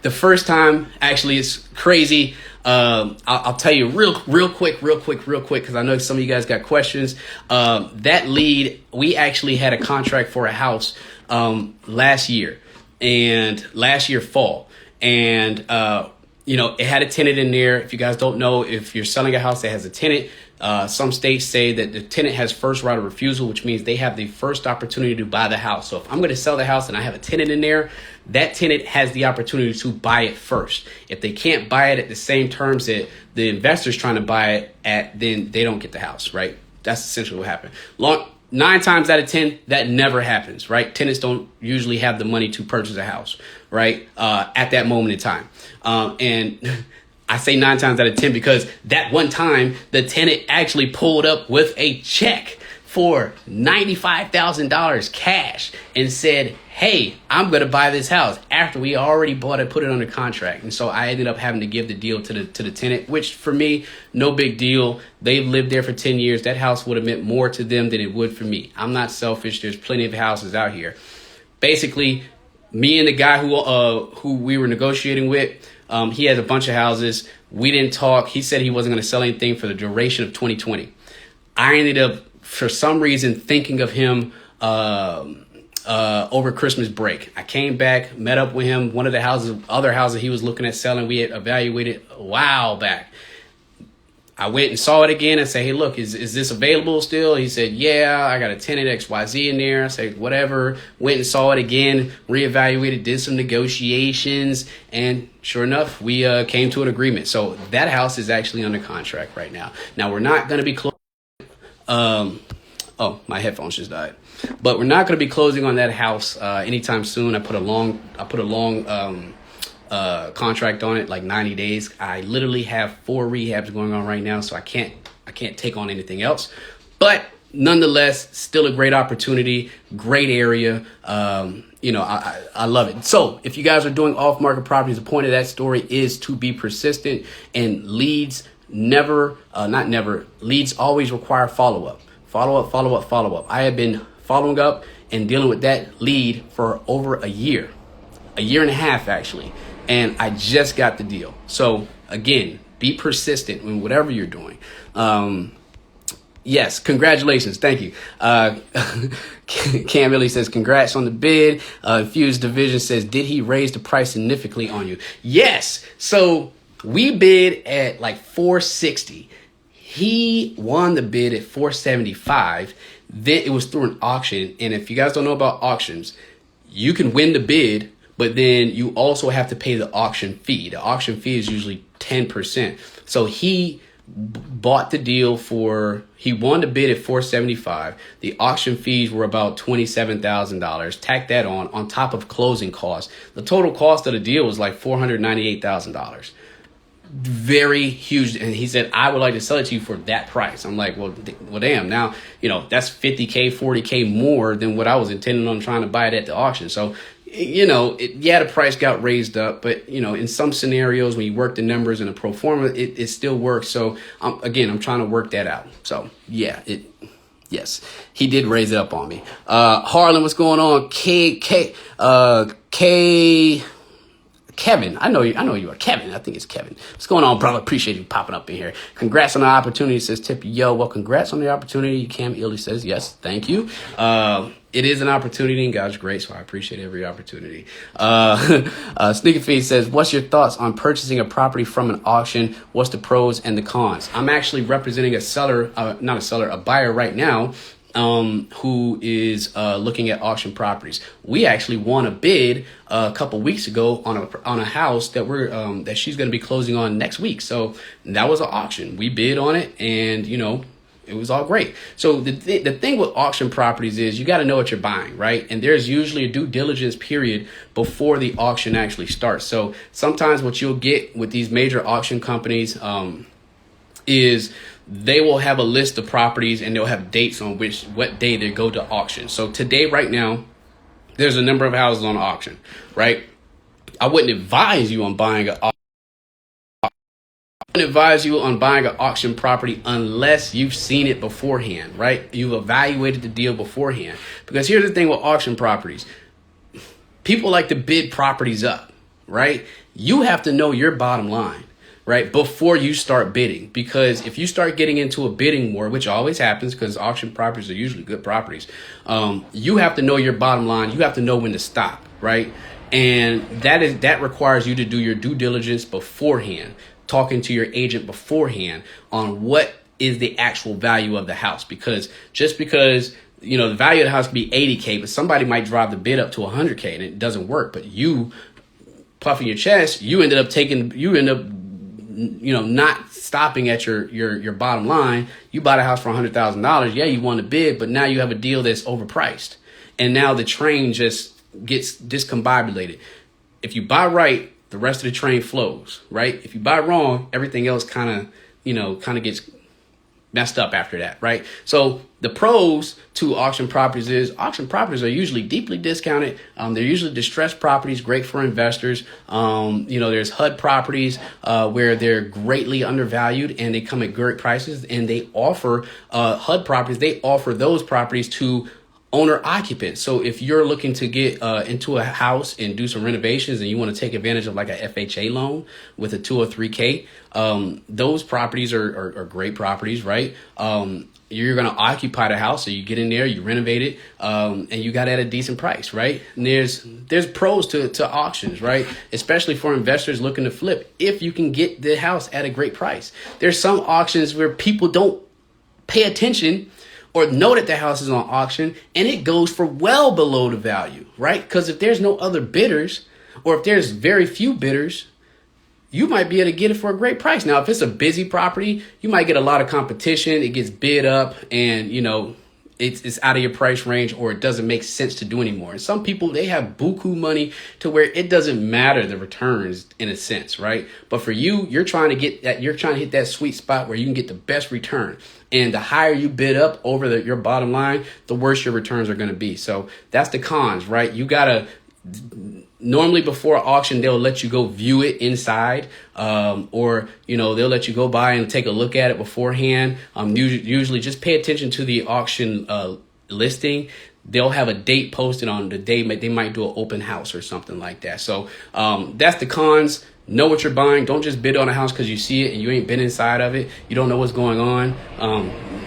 the first time, actually, it's crazy. I'll tell you real quick, because I know some of you guys got questions. That lead, we actually had a contract for a house last year fall. And, it had a tenant in there. If you guys don't know, if you're selling a house that has a tenant, some states say that the tenant has first right of refusal, which means they have the first opportunity to buy the house. So if I'm going to sell the house and I have a tenant in there, that tenant has the opportunity to buy it first. If they can't buy it at the same terms that the investor's trying to buy it at, then they don't get the house, right? That's essentially what happened. 9 times out of 10, that never happens, right? Tenants don't usually have the money to purchase a house, right? At that moment in time. And I say 9 times out of 10 because that one time the tenant actually pulled up with a check for $95,000 cash and said, hey, I'm going to buy this house after we already bought it, put it under contract. And so I ended up having to give the deal to the tenant, which for me, no big deal. They've lived there for 10 years. That house would have meant more to them than it would for me. I'm not selfish. There's plenty of houses out here. Basically, me and the guy who we were negotiating with, he has a bunch of houses. We didn't talk. He said he wasn't going to sell anything for the duration of 2020. I ended up, for some reason, thinking of him over Christmas break. I came back, met up with him. One of the other houses he was looking at selling, we had evaluated a while back. I went and saw it again and said, hey, look, is this available still? He said, yeah, I got a tenant XYZ in there. I said, whatever. Went and saw it again, reevaluated, did some negotiations, and sure enough, we came to an agreement. So that house is actually under contract right now. Now, we're not going to be closing. Oh, my headphones just died. But we're not going to be closing on that house anytime soon. I put a long contract on it, like 90 days. I literally have 4 rehabs going on right now, so I can't take on anything else. But nonetheless, still a great opportunity, great area. I love it. So if you guys are doing off-market properties, the point of that story is to be persistent, and leads leads always require follow-up. Follow up. I have been following up and dealing with that lead for over a year and a half, actually. And I just got the deal. So again, be persistent in whatever you're doing. Yes, congratulations. Thank you. Cam really says, congrats on the bid. Fused Division says, did he raise the price significantly on you? Yes. So we bid at like $460. He won the bid at $475. Then it was through an auction. And if you guys don't know about auctions, you can win the bid, but then you also have to pay the auction fee. The auction fee is usually 10%. So he bought the deal he won the bid at $475. The auction fees were about $27,000. Tack that on top of closing costs. The total cost of the deal was like $498,000. Very huge. And he said, I would like to sell it to you for that price. I'm like, well, damn, now, that's $50K, $40K more than what I was intending on trying to buy it at the auction. So, the price got raised up, but, in some scenarios, when you work the numbers in a pro forma, it still works. So, I'm trying to work that out. So, yes, he did raise it up on me. Harlan, what's going on? Kevin, I know you are Kevin. I think it's Kevin. What's going on, brother? Appreciate you popping up in here. Congrats on the opportunity, says Tip. Yo, well, congrats on the opportunity. Cam Illy says, yes, thank you. it is an opportunity, and God's great, so I appreciate every opportunity. Sneaker Feed says, what's your thoughts on purchasing a property from an auction? What's the pros and the cons? I'm actually representing a buyer right now who is looking at auction properties. We actually won a bid a couple weeks ago on a house that that she's going to be closing on next week. So that was an auction. We bid on it, and it was all great. So the thing with auction properties is you got to know what you're buying, right? And there's usually a due diligence period before the auction actually starts. So sometimes what you'll get with these major auction companies is they will have a list of properties, and they'll have dates on what day they go to auction. So today, right now, there's a number of houses on auction, right? I wouldn't advise you on buying an auction property unless you've seen it beforehand, right? You've evaluated the deal beforehand. Because here's the thing with auction properties. People like to bid properties up, right? You have to know your bottom line, right, before you start bidding. Because if you start getting into a bidding war, which always happens because auction properties are usually good properties, you have to know your bottom line. You have to know when to stop, right? And that requires you to do your due diligence beforehand, talking to your agent beforehand on what is the actual value of the house. Because just because the value of the house could be $80K, but somebody might drive the bid up to $100K and it doesn't work. But you puffing your chest, you end up not stopping at your bottom line. You bought a house for $100,000. Yeah, you won the bid, but now you have a deal that's overpriced, and now the train just gets discombobulated. If you buy right, the rest of the train flows, right? If you buy wrong, everything else kind of gets messed up after that, right? So the pros to auction properties is auction properties are usually deeply discounted. They're usually distressed properties, great for investors. There's HUD properties where they're greatly undervalued and they come at great prices, and they offer HUD properties. They offer those properties to owner occupants. So if you're looking to get into a house and do some renovations, and you want to take advantage of like a FHA loan with a 203K, those properties are great properties, right? You're going to occupy the house. So you get in there, you renovate it, and you got it at a decent price, right? And there's pros to auctions, right? Especially for investors looking to flip, if you can get the house at a great price. There's some auctions where people don't pay attention or know that the house is on auction, and it goes for well below the value, right? Because if there's no other bidders, or if there's very few bidders, you might be able to get it for a great price. Now, if it's a busy property, you might get a lot of competition. It gets bid up, and it's out of your price range, or it doesn't make sense to do anymore. And some people, they have buku money to where it doesn't matter the returns in a sense, right? But for you, you're trying to hit that sweet spot where you can get the best return. And the higher you bid up over your bottom line, the worse your returns are going to be. So that's the cons, right? You got to normally before auction, they'll let you go view it inside, or they'll let you go by and take a look at it beforehand. Usually just pay attention to the auction listing. They'll have a date posted on the day. They might do an open house or something like that. So that's the cons. Know what you're buying. Don't just bid on a house because you see it and you ain't been inside of it. You don't know what's going on.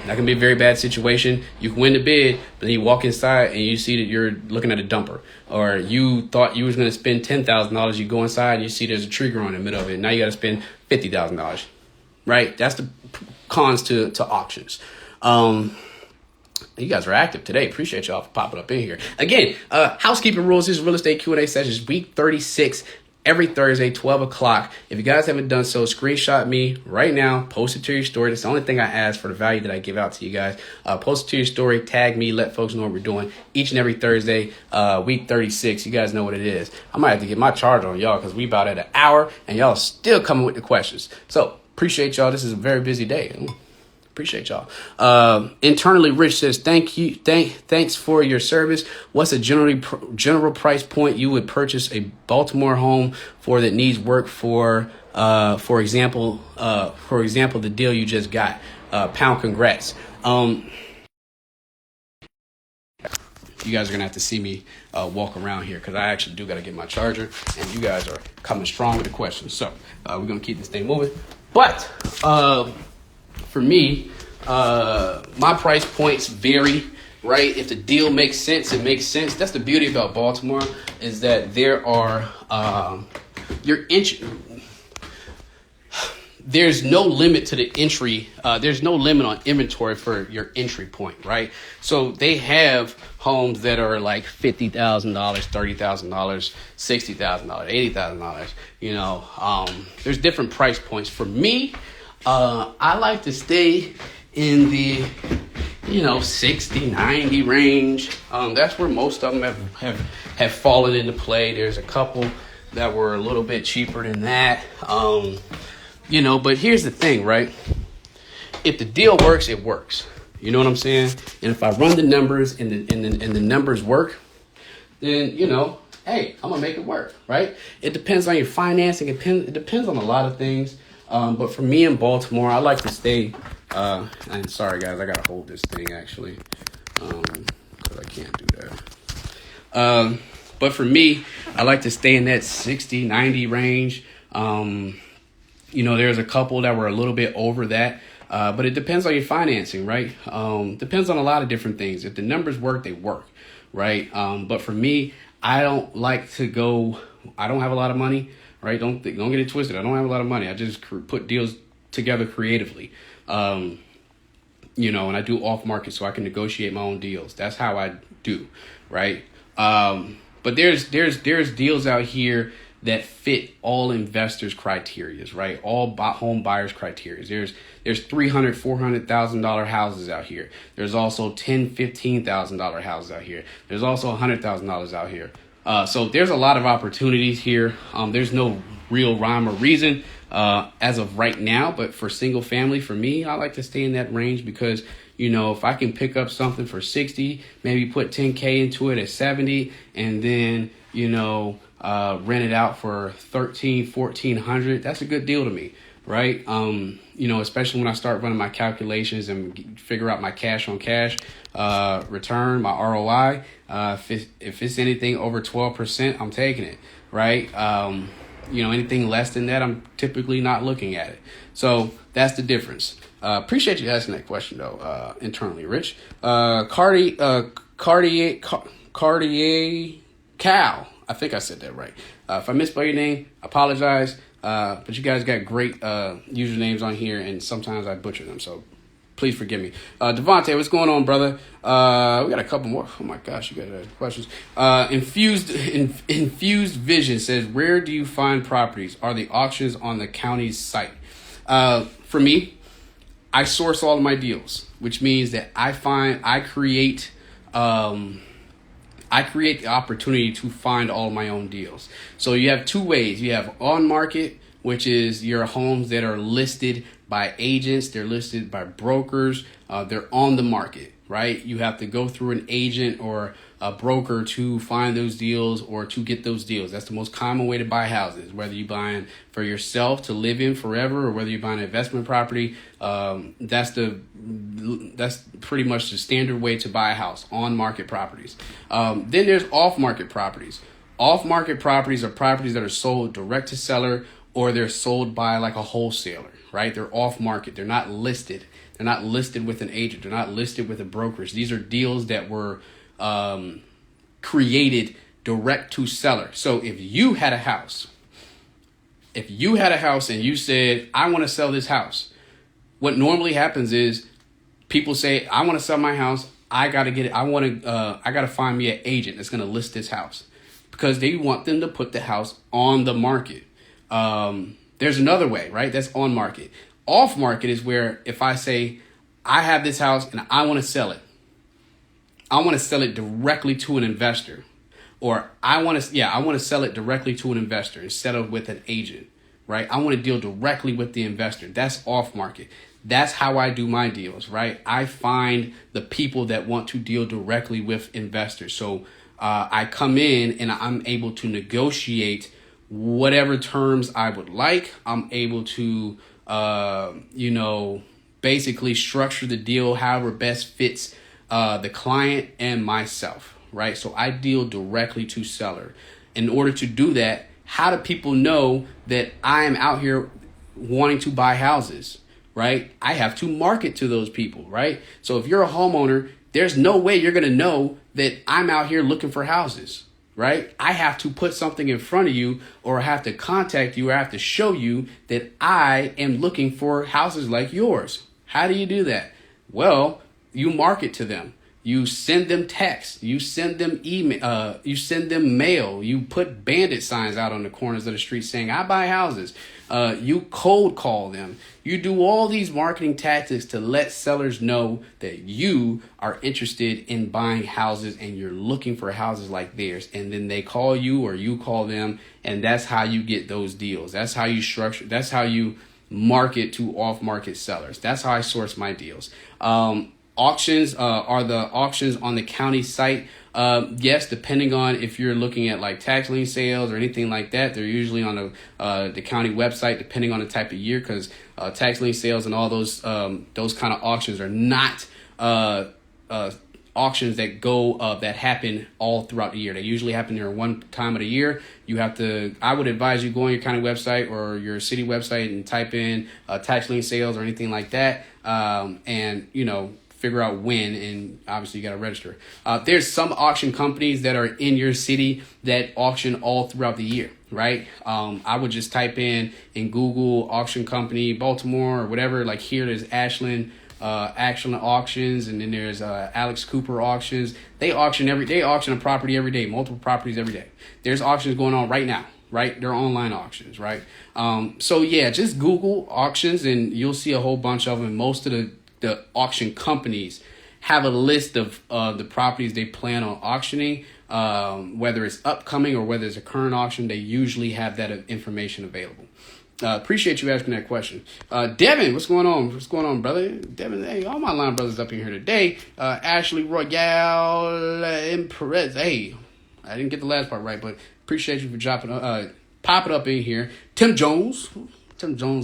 That can be a very bad situation. You can win the bid, but then you walk inside and you see that you're looking at a dumper. Or you thought you was going to spend $10,000. You go inside and you see there's a tree growing in the middle of it. Now you got to spend $50,000. Right? That's the cons to auctions. You guys are active today. Appreciate y'all for popping up in here. Again, housekeeping rules. This is Real Estate Q&A sessions, week 36. Every Thursday, 12 o'clock. If you guys haven't done so, screenshot me right now. Post it to your story. That's the only thing I ask for the value that I give out to you guys. Post it to your story. Tag me. Let folks know what we're doing each and every Thursday, week 36. You guys know what it is. I might have to get my charge on y'all because we about at an hour and y'all still coming with the questions. So appreciate y'all. This is a very busy day. Appreciate y'all. Internally Rich says, thanks for your service. What's a general price point you would purchase a Baltimore home for that needs work for example, the deal you just got? Pound congrats. You guys are gonna have to see me walk around here because I actually do gotta get my charger, and you guys are coming strong with the questions. So we're gonna keep this thing moving. But for me, my price points vary right? If the deal makes sense, it makes sense. That's the beauty about Baltimore, is that there are there's no limit to the entry. There's no limit on inventory for your entry point, right? So they have homes that are like $50,000, $30,000, $60,000, $80,000. There's different price points. For me, I like to stay in the 60, 90 range. That's where most of them have fallen into play. There's a couple that were a little bit cheaper than that. But here's the thing, right? If the deal works, it works. You know what I'm saying? And if I run the numbers and the numbers work, then, hey, I'm going to make it work, right? It depends on your financing. It depends on a lot of things. But for me in Baltimore, I like to stay, and sorry guys, I got to hold this thing actually, because I can't do that. But for me, I like to stay in that 60, 90 range. There's a couple that were a little bit over that, but it depends on your financing, right? Depends on a lot of different things. If the numbers work, they work, right? But for me, I don't like to go, I don't have a lot of money, right? Don't get it twisted. I don't have a lot of money. I just put deals together creatively, and I do off market so I can negotiate my own deals. That's how I do, right? But there's deals out here that fit all investors' criterias, right? All home buyers' criterias. There's $300,000, $400,000 houses out here. There's also $10,000, $15,000 houses out here. There's also $100,000 out here. So there's a lot of opportunities here. There's no real rhyme or reason as of right now, but for single family, for me, I like to stay in that range because, if I can pick up something for 60, maybe put 10K into it at 70, and then, rent it out for 13, 1400, that's a good deal to me, right? Especially when I start running my calculations and figure out my cash on cash return, my ROI. If it's anything over 12%, I'm taking it, right? Anything less than that, I'm typically not looking at it. So that's the difference. Appreciate you asking that question though, internally, Rich. Cartier Cal. I think I said that right. If I misspelled your name, I apologize. But you guys got great usernames on here, and sometimes I butcher them, so please forgive me. Devontae, what's going on, brother? We got a couple more. Oh my gosh, you got questions. Infused Vision says, where do you find properties? Are the auctions on the county's site? For me, I source all of my deals, which means that I create the opportunity to find all my own deals. So you have two ways. You have on market, which is your homes that are listed by agents. They're listed by brokers. They're on the market, right? You have to go through an agent or a broker to find those deals or to get those deals. That's the most common way to buy houses, whether you're buying for yourself to live in forever or whether you're buying an investment property. That's pretty much the standard way to buy a house, on market properties. Then there's off market properties. Off market properties are properties that are sold direct to seller or they're sold by like a wholesaler, right? They're off market. They're not listed. They're not listed with an agent. They're not listed with a brokerage. These are deals that were created direct to seller. So if you had a house and you said, I want to sell this house, what normally happens is people say, I want to sell my house. I got to get it. I got to find me an agent that's going to list this house because they want them to put the house on the market. There's another way, right? That's on market. Off market is where if I say, I have this house and I want to sell it. I want to sell it directly to an investor, or I want to sell it directly to an investor instead of with an agent, right? I want to deal directly with the investor. That's off market. That's how I do my deals, right? I find the people that want to deal directly with investors. So I come in and I'm able to negotiate whatever terms I would like. I'm able to, basically structure the deal however best fits the client and myself, right? So I deal directly to seller. In order to do that, how do people know that I am out here wanting to buy houses, right? I have to market to those people, right? So if you're a homeowner there's no way you're going to know that I'm out here looking for houses, right? I have to put something in front of you, or I have to contact you, or I have to show you that I am looking for houses like yours. How do you do that? Well, you market to them. You send them text, you send them email, you send them mail, you put bandit signs out on the corners of the street saying, I buy houses. You cold call them. You do all these marketing tactics to let sellers know that you are interested in buying houses and you're looking for houses like theirs. And then they call you or you call them, and that's how you get those deals. That's how you structure, that's how you market to off-market sellers. That's how I source my deals. Auctions are the auctions on the county site. Yes, depending on if you're looking at like tax lien sales or anything like that, they're usually on the county website, depending on the type of year, because tax lien sales and all those kind of auctions are not auctions that go that happen all throughout the year. They usually happen during one time of the year. You have to, I would advise you go on your county website or your city website and type in tax lien sales or anything like that, and figure out when, and obviously you got to register. There's some auction companies that are in your city that auction all throughout the year, right? I would just type in Google auction company Baltimore or whatever. Like here, there's Ashland auctions, and then there's Alex Cooper auctions. They auction a property every day, multiple properties every day. There's auctions going on right now, right? They're online auctions, right? So yeah, just Google auctions and you'll see a whole bunch of them. Most of the auction companies have a list of the properties they plan on auctioning, whether it's upcoming or whether it's a current auction. They usually have that information available. Appreciate you asking that question. Devin, what's going on? What's going on, brother? Devin, hey, all my line brothers up in here today. Ashley Royale and Perez. Hey, I didn't get the last part right, but appreciate you for popping up in here. Tim Jones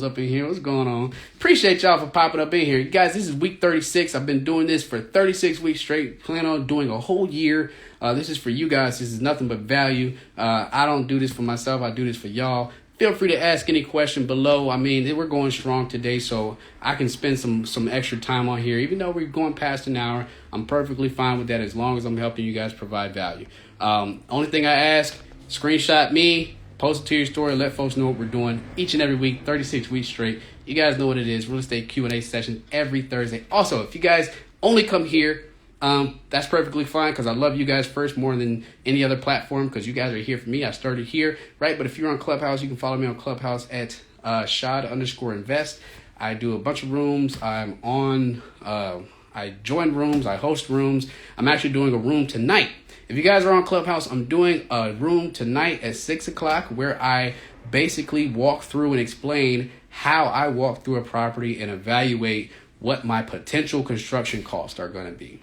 up in here. What's going on? Appreciate y'all for popping up in here. You guys, this is week 36. I've been doing this for 36 weeks straight. Plan on doing a whole year. This is for you guys. This is nothing but value. I don't do this for myself. I do this for y'all. Feel free to ask any question below. I mean, we're going strong today, so I can spend some extra time on here. Even though we're going past an hour, I'm perfectly fine with that as long as I'm helping you guys provide value. Only thing I ask, screenshot me, post it to your story, let folks know what we're doing each and every week, 36 weeks straight. You guys know what it is, real estate Q&A session every Thursday. Also, if you guys only come here, that's perfectly fine, because I love you guys first more than any other platform, because you guys are here for me. I started here, right? But if you're on Clubhouse, you can follow me on Clubhouse at Rashaad_Invest. I do a bunch of rooms. I'm on, I join rooms, I host rooms. I'm actually doing a room tonight. If you guys are on Clubhouse, I'm doing a room tonight at 6 o'clock where I basically walk through and explain how I walk through a property and evaluate what my potential construction costs are going to be.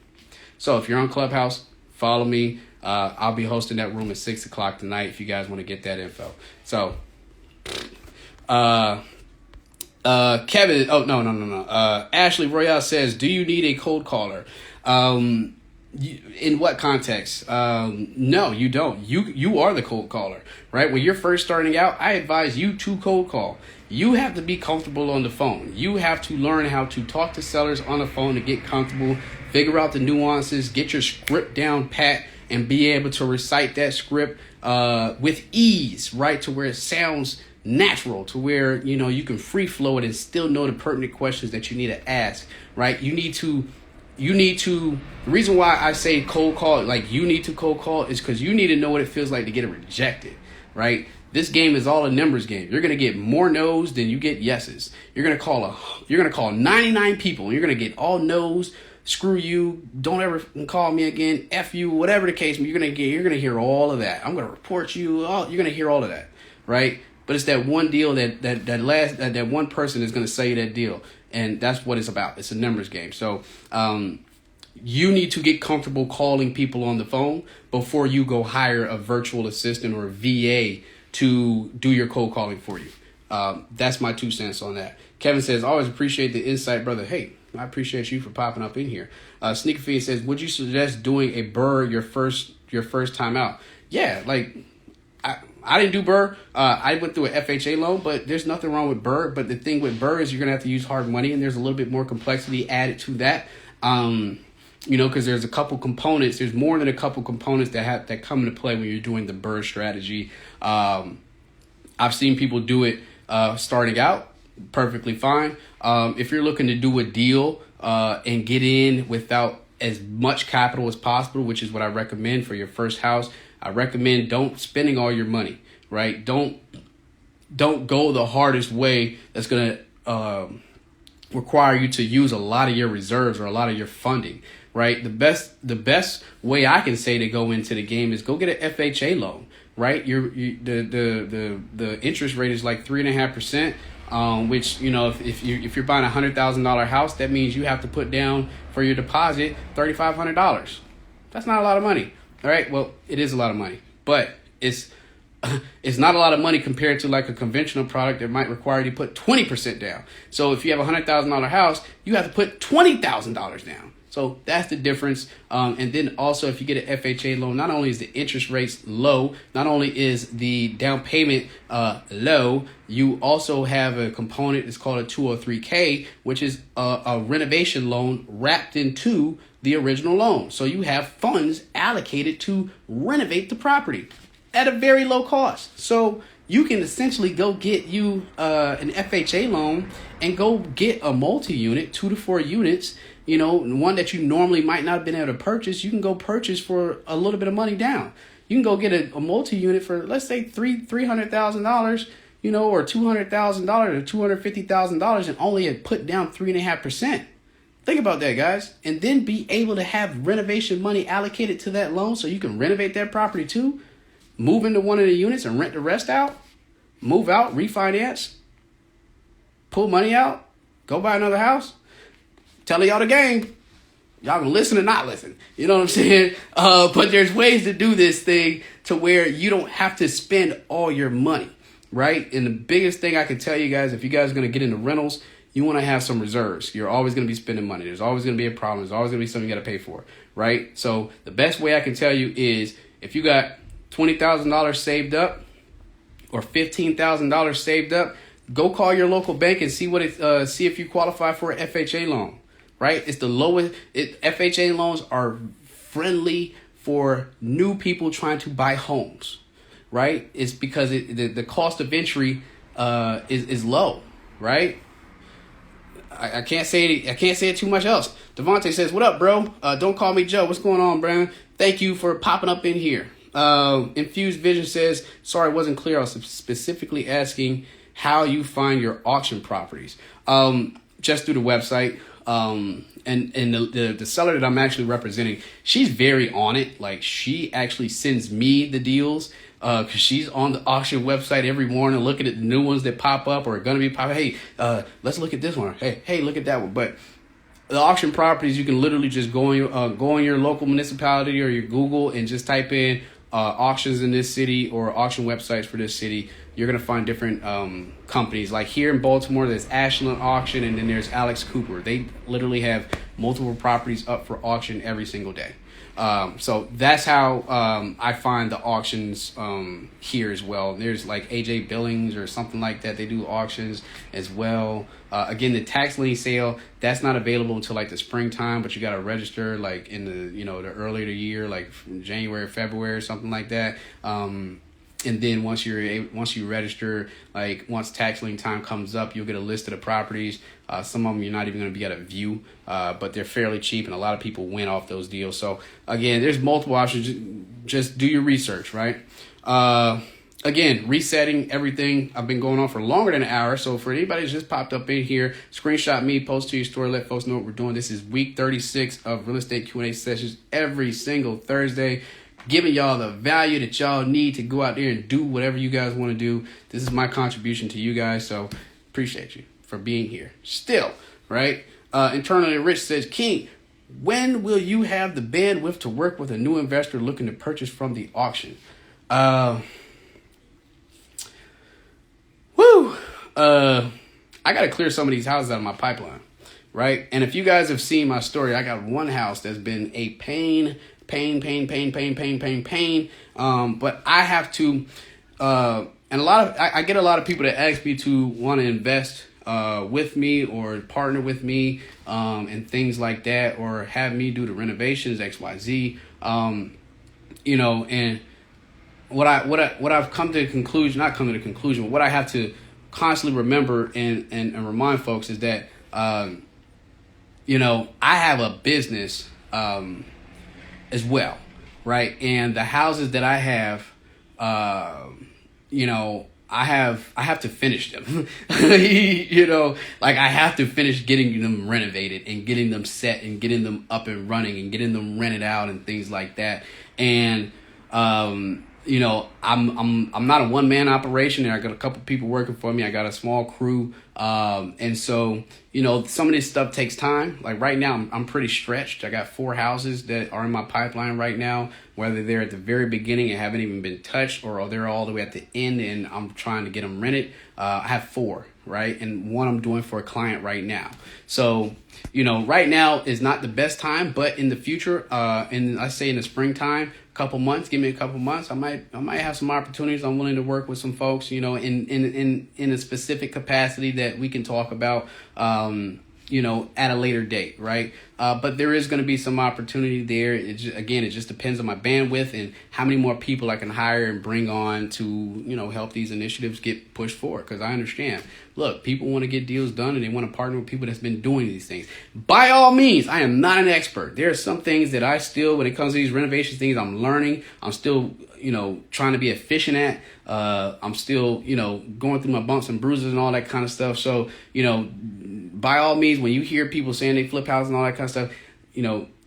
So if you're on Clubhouse, follow me. I'll be hosting that room at 6 o'clock tonight if you guys want to get that info. So, Kevin, no. Ashley Royale says, do you need a cold caller? In what context? No, you don't. You are the cold caller, right? When you're first starting out, I advise you to cold call. You have to be comfortable on the phone. You have to learn how to talk to sellers on the phone to get comfortable, figure out the nuances, get your script down pat, and be able to recite that script with ease, right? To where it sounds natural, to where, you can free flow it and still know the pertinent questions that you need to ask, right? You need to, the reason why I say cold call, like you need to cold call, is because you need to know what it feels like to get it rejected, right? This game is all a numbers game. You're going to get more no's than you get yeses. You're going to call 99 people and you're going to get all no's. Screw you. Don't ever call me again. F you, whatever the case. You're going to hear all of that. I'm going to report you. You're going to hear all of that, right? But it's that one deal that one person is going to sell you that deal. And that's what it's about. It's a numbers game. So, you need to get comfortable calling people on the phone before you go hire a virtual assistant or a VA to do your cold calling for you. That's my 2 cents on that. Kevin says, always appreciate the insight, brother. Hey, I appreciate you for popping up in here. Sneaker Fiend says, would you suggest doing a BRRRR your first time out? Yeah, like I didn't do BRRRR. I went through an FHA loan, but there's nothing wrong with BRRRR. But the thing with BRRRR is you're gonna have to use hard money, and there's a little bit more complexity added to that. because there's a couple components. There's more than a couple components that come into play when you're doing the BRRRR strategy. I've seen people do it starting out perfectly fine. If you're looking to do a deal and get in without as much capital as possible, which is what I recommend for your first house, I recommend don't spending all your money, right? Don't go the hardest way that's going to require you to use a lot of your reserves or a lot of your funding, right? The best way I can say to go into the game is go get an FHA loan, right? The interest rate is like 3.5%. Which, if you're buying $100,000 house, that means you have to put down for your deposit $3,500. That's not a lot of money. All right. Well, it is a lot of money, but it's not a lot of money compared to like a conventional product that might require you to put 20% down. So if you have a $100,000 house, you have to put $20,000 down. So that's the difference. And then also, if you get an FHA loan, not only is the interest rates low, not only is the down payment low, you also have a component. It's called a 203K, which is a renovation loan wrapped into the original loan. So you have funds allocated to renovate the property at a very low cost. So you can essentially go get you an FHA loan and go get a multi-unit, 2 to 4 units. One that you normally might not have been able to purchase, you can go purchase for a little bit of money down. You can go get a multi-unit for, let's say, $300,000, or $200,000 or $250,000 and only put down 3.5%. Think about that, guys. And then be able to have renovation money allocated to that loan so you can renovate that property too. Move into one of the units and rent the rest out. Move out, refinance, pull money out, go buy another house. Telling y'all the game. Y'all can listen or not listen. You know what I'm saying? But there's ways to do this thing to where you don't have to spend all your money, right? And the biggest thing I can tell you guys, if you guys are going to get into rentals, you want to have some reserves. You're always going to be spending money. There's always going to be a problem. There's always going to be something you got to pay for, right? So the best way I can tell you is if you got $20,000 saved up or $15,000 saved up, go call your local bank and see see if you qualify for an FHA loan. Right? It's the lowest. FHA loans are friendly for new people trying to buy homes. Right? It's because the cost of entry is low. Right? I can't say it too much else. Devontae says, "What up, bro? Don't call me Joe. What's going on, Brian? Thank you for popping up in here." Infused Vision says, "Sorry, I wasn't clear. I was specifically asking how you find your auction properties. Just through the website." And the seller that I'm actually representing, she's very on it. Like, she actually sends me the deals because she's on the auction website every morning looking at the new ones that pop up or are going to be popping. Hey, let's look at this one. Hey, look at that one. But the auction properties, you can literally just go on your local municipality or your Google and just type in auctions in this city or auction websites for this city. You're going to find different companies. Like here in Baltimore, there's Ashland Auction, and then there's Alex Cooper. They literally have multiple properties up for auction every single day. So that's how I find the auctions here as well. There's like AJ Billings or something like that. They do auctions as well. Again, the tax lien sale, that's not available until like the springtime, but you got to register like in the the earlier the year, like January, February, or something like that. And then once you register, like once tax lien time comes up, you'll get a list of the properties. Some of them you're not even going to be able to view, but they're fairly cheap, and a lot of people win off those deals. So again, there's multiple options. Just do your research, right? Again, resetting everything. I've been going on for longer than an hour. So for anybody that's just popped up in here, screenshot me, post to your story, let folks know what we're doing. This is week 36 of real estate Q&A sessions every single Thursday, giving y'all the value that y'all need to go out there and do whatever you guys want to do. This is my contribution to you guys, so appreciate you for being here. Still, right? Internally Rich says, King, when will you have the bandwidth to work with a new investor looking to purchase from the auction? I got to clear some of these houses out of my pipeline, right? And if you guys have seen my story, I got one house that's been a pain. But I have to, and I get a lot of people that ask me to want to invest with me or partner with me and things like that, or have me do the renovations, XYZ. And what I've come to the conclusion, not come to the conclusion, but what I have to constantly remember and remind folks is that, I have a business as well, right? And the houses that I have, I have to finish them. Like I have to finish getting them renovated and getting them set and getting them up and running and getting them rented out and things like that. And I'm not a one-man operation, and I got a couple people working for me. I got a small crew. And so, some of this stuff takes time. Like right now, I'm pretty stretched. I got 4 houses that are in my pipeline right now, whether they're at the very beginning and haven't even been touched, or they're all the way at the end and I'm trying to get them rented. I have 4, right? And one I'm doing for a client right now. So, right now is not the best time, but in the future, and I say in the springtime, couple months, give me a couple months, I might have some opportunities. I'm willing to work with some folks, in a specific capacity that we can talk about, at a later date, right? But there is going to be some opportunity there. It just depends on my bandwidth and how many more people I can hire and bring on to, help these initiatives get pushed forward. Because I understand, look, people want to get deals done and they want to partner with people that's been doing these things. By all means, I am not an expert. There are some things that I still, when it comes to these renovation things, I'm learning. I'm still, trying to be efficient at. I'm still, going through my bumps and bruises and all that kind of stuff. So, by all means, when you hear people saying they flip houses and all that kind of stuff,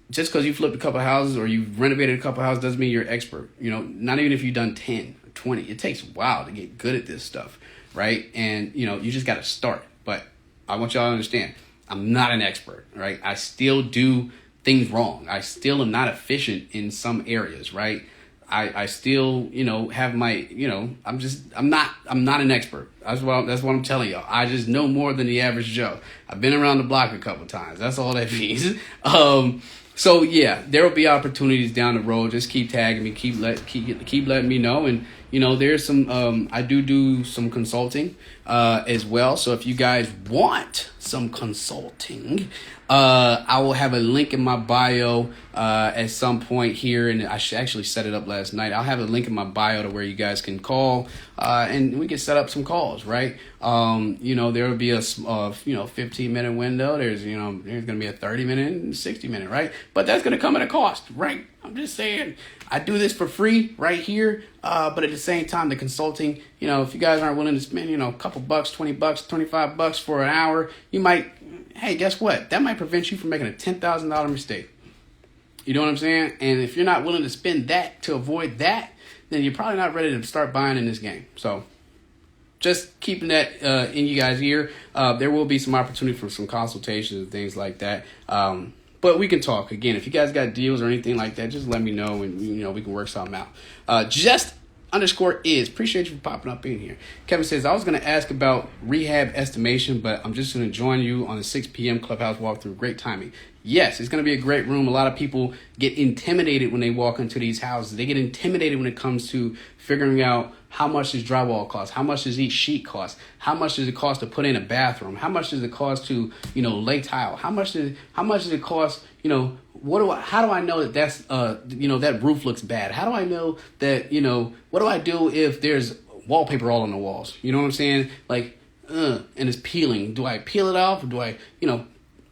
just because you flipped a couple houses or you've renovated a couple houses doesn't mean you're an expert. Not even if you've done 10 or 20. It takes a while to get good at this stuff, right? And, you just got to start. But I want y'all to understand, I'm not an expert, right? I still do things wrong. I still am not efficient in some areas, right? I still, have my, I'm not an expert. That's what I'm telling y'all. I just know more than the average Joe. I've been around the block a couple times. That's all that means. So yeah, there will be opportunities down the road. Just keep tagging me, keep letting me know. And, there's some, I do some consulting, as well. So if you guys want some consulting, I will have a link in my bio, at some point here, and I should actually set it up last night. I'll have a link in my bio to where you guys can call, and we can set up some calls, right? There will be a 15-minute window. There's going to be a 30-minute and 60-minute, right? But that's going to come at a cost, right? I'm just saying, I do this for free right here. But at the same time, the consulting, if you guys aren't willing to spend, a couple bucks, $20, $25 for an hour, you might, hey, guess what? That might prevent you from making a $10,000 mistake. You know what I'm saying? And if you're not willing to spend that to avoid that, then you're probably not ready to start buying in this game. So just keeping that in you guys' ear. There will be some opportunity for some consultations and things like that. But we can talk. Again, if you guys got deals or anything like that, just let me know and, we can work something out. Just_is. Appreciate you for popping up in here. Kevin says, I was going to ask about rehab estimation, but I'm just going to join you on the 6 p.m. Clubhouse walkthrough. Great timing. Yes, it's going to be a great room. A lot of people get intimidated when they walk into these houses. They get intimidated when it comes to figuring out how much does drywall cost? How much does each sheet cost? How much does it cost to put in a bathroom? How much does it cost to, lay tile? How much does it cost, how do I know that that's, that roof looks bad? How do I know that, what do I do if there's wallpaper all on the walls? You know what I'm saying? Like, and it's peeling. Do I peel it off or do I,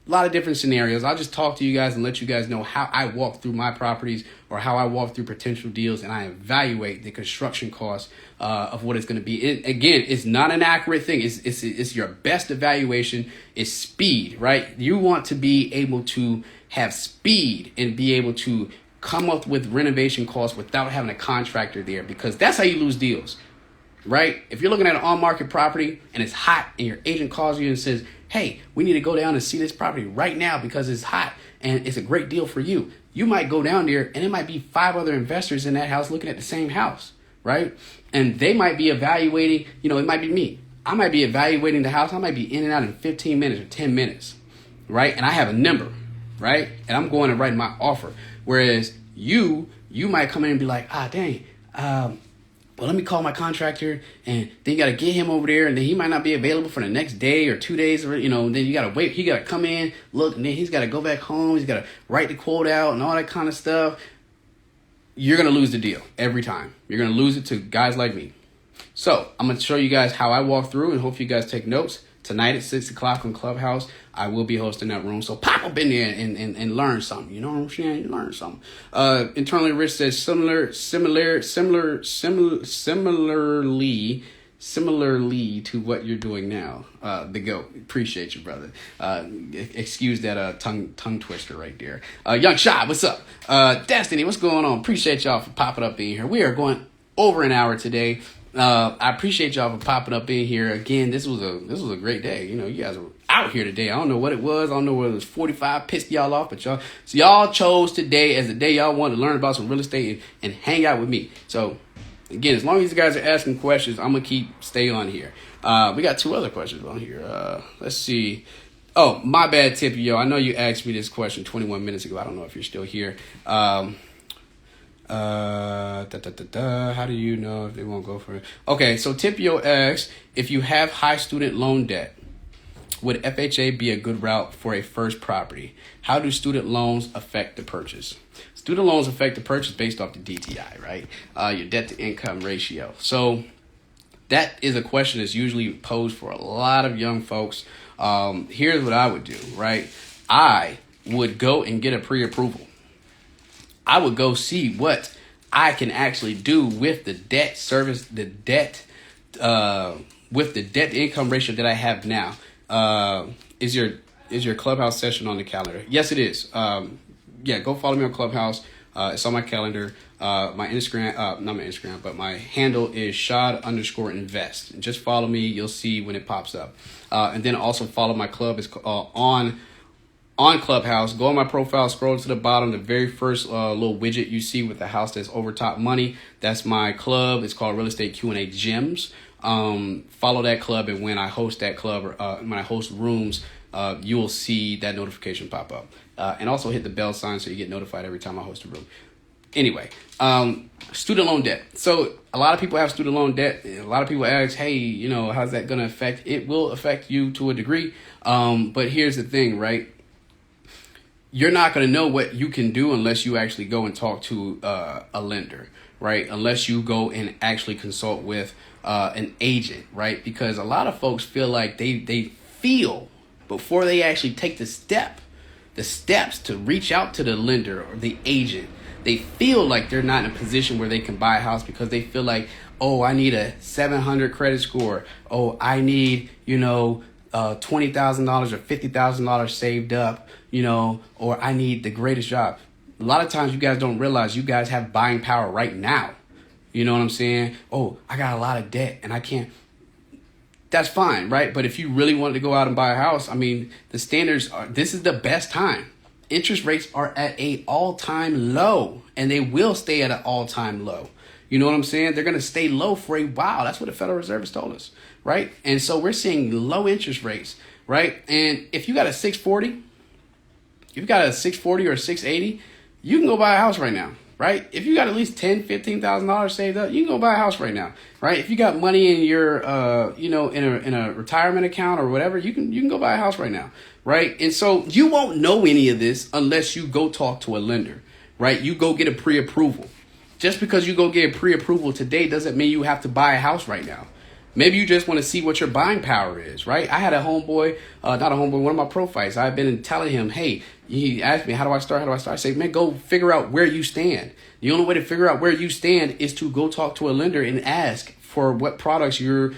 a lot of different scenarios. I'll just talk to you guys and let you guys know how I walk through my properties or how I walk through potential deals, and I evaluate the construction costs of what it's going to be. Again, it's not an accurate thing. It's your best evaluation. It's speed, right? You want to be able to have speed and be able to come up with renovation costs without having a contractor there, because that's how you lose deals, right? If you're looking at an on-market property and it's hot and your agent calls you and says, hey, we need to go down and see this property right now because it's hot and it's a great deal for you. You might go down there and it might be 5 other investors in that house looking at the same house, right? And they might be evaluating, it might be me. I might be evaluating the house. I might be in and out in 15 minutes or 10 minutes, right? And I have a number, right? And I'm going to write my offer. Whereas you might come in and be like, dang, well, let me call my contractor, and then you got to get him over there, and then he might not be available for the next day or 2 days, or, then you got to wait. He got to come in, look, and then he's got to go back home. He's got to write the quote out and all that kind of stuff. You're going to lose the deal every time. You're going to lose it to guys like me. So I'm going to show you guys how I walk through, and hope you guys take notes. Tonight at 6 o'clock on Clubhouse, I will be hosting that room. So pop up in there and learn something. You know what I'm saying? You learn something. Internally Rich says similarly to what you're doing now. The GOAT. Appreciate you, brother. Excuse that tongue twister right there. Young Shot, what's up? Destiny, what's going on? Appreciate y'all for popping up in here. We are going over an hour today. I appreciate y'all for popping up in here again. This was a great day. You guys were out here today. I don't know what it was. I don't know whether it was 45 pissed y'all off, but y'all chose today as the day y'all wanted to learn about some real estate and hang out with me. So again, as long as you guys are asking questions, I'm gonna stay on here. We got 2 other questions on here. Let's see. Oh, my bad, Tippy. Yo, I know you asked me this question 21 minutes ago. I don't know if you're still here. How do you know if they won't go for it? Okay, so Tipio asks, if you have high student loan debt, would FHA be a good route for a first property? How do student loans affect the purchase? Student loans affect the purchase based off the DTI, right? Your debt to income ratio. So that is a question that's usually posed for a lot of young folks. Here's what I would do, right? I would go and get a pre-approval. I would go see what I can actually do with the debt service, with the debt to income ratio that I have now. Is your Clubhouse session on the calendar? Yes, it is. Yeah, go follow me on Clubhouse. It's on my calendar. My Instagram, not my Instagram, but my handle is Shad_invest. Just follow me. You'll see when it pops up. And then also follow my club. It's on Clubhouse. Go on my profile, scroll to the bottom, the very first little widget you see with the house that's over top money. That's my club. It's called Real Estate Q&A Gems. Follow that club, and when I host that club, or when I host rooms, you will see that notification pop up. And also hit the bell sign so you get notified every time I host a room. Anyway, student loan debt. So a lot of people have student loan debt. A lot of people ask, hey, how's that going to affect? It will affect you to a degree. But here's the thing, right? You're not going to know what you can do unless you actually go and talk to a lender, right? Unless you go and actually consult with an agent, right? Because a lot of folks feel like they feel before they actually take the steps to reach out to the lender or the agent, they feel like they're not in a position where they can buy a house because they feel like, oh, I need a 700 credit score. Oh, I need, $20,000 or $50,000 saved up, or I need the greatest job. A lot of times you guys don't realize you guys have buying power right now. You know what I'm saying? Oh, I got a lot of debt and I can't. That's fine, right? But if you really wanted to go out and buy a house, the standards are, this is the best time. Interest rates are at an all-time low, and they will stay at an all-time low. You know what I'm saying? They're going to stay low for a while. That's what the Federal Reserve has told us, right? And so we're seeing low interest rates, right? And if you got a 640, or a 680, you can go buy a house right now, right? If you got at least $10,000, $15,000 saved up, you can go buy a house right now, right? If you got money in your, in a retirement account or whatever, you can go buy a house right now, right? And so you won't know any of this unless you go talk to a lender, right? You go get a pre-approval. Just because you go get a pre-approval today doesn't mean you have to buy a house right now. Maybe you just want to see what your buying power is, right? I had a homeboy, one of my pro fights. I've been telling him, hey, he asked me, how do I start? I say, man, go figure out where you stand. The only way to figure out where you stand is to go talk to a lender and ask for what products are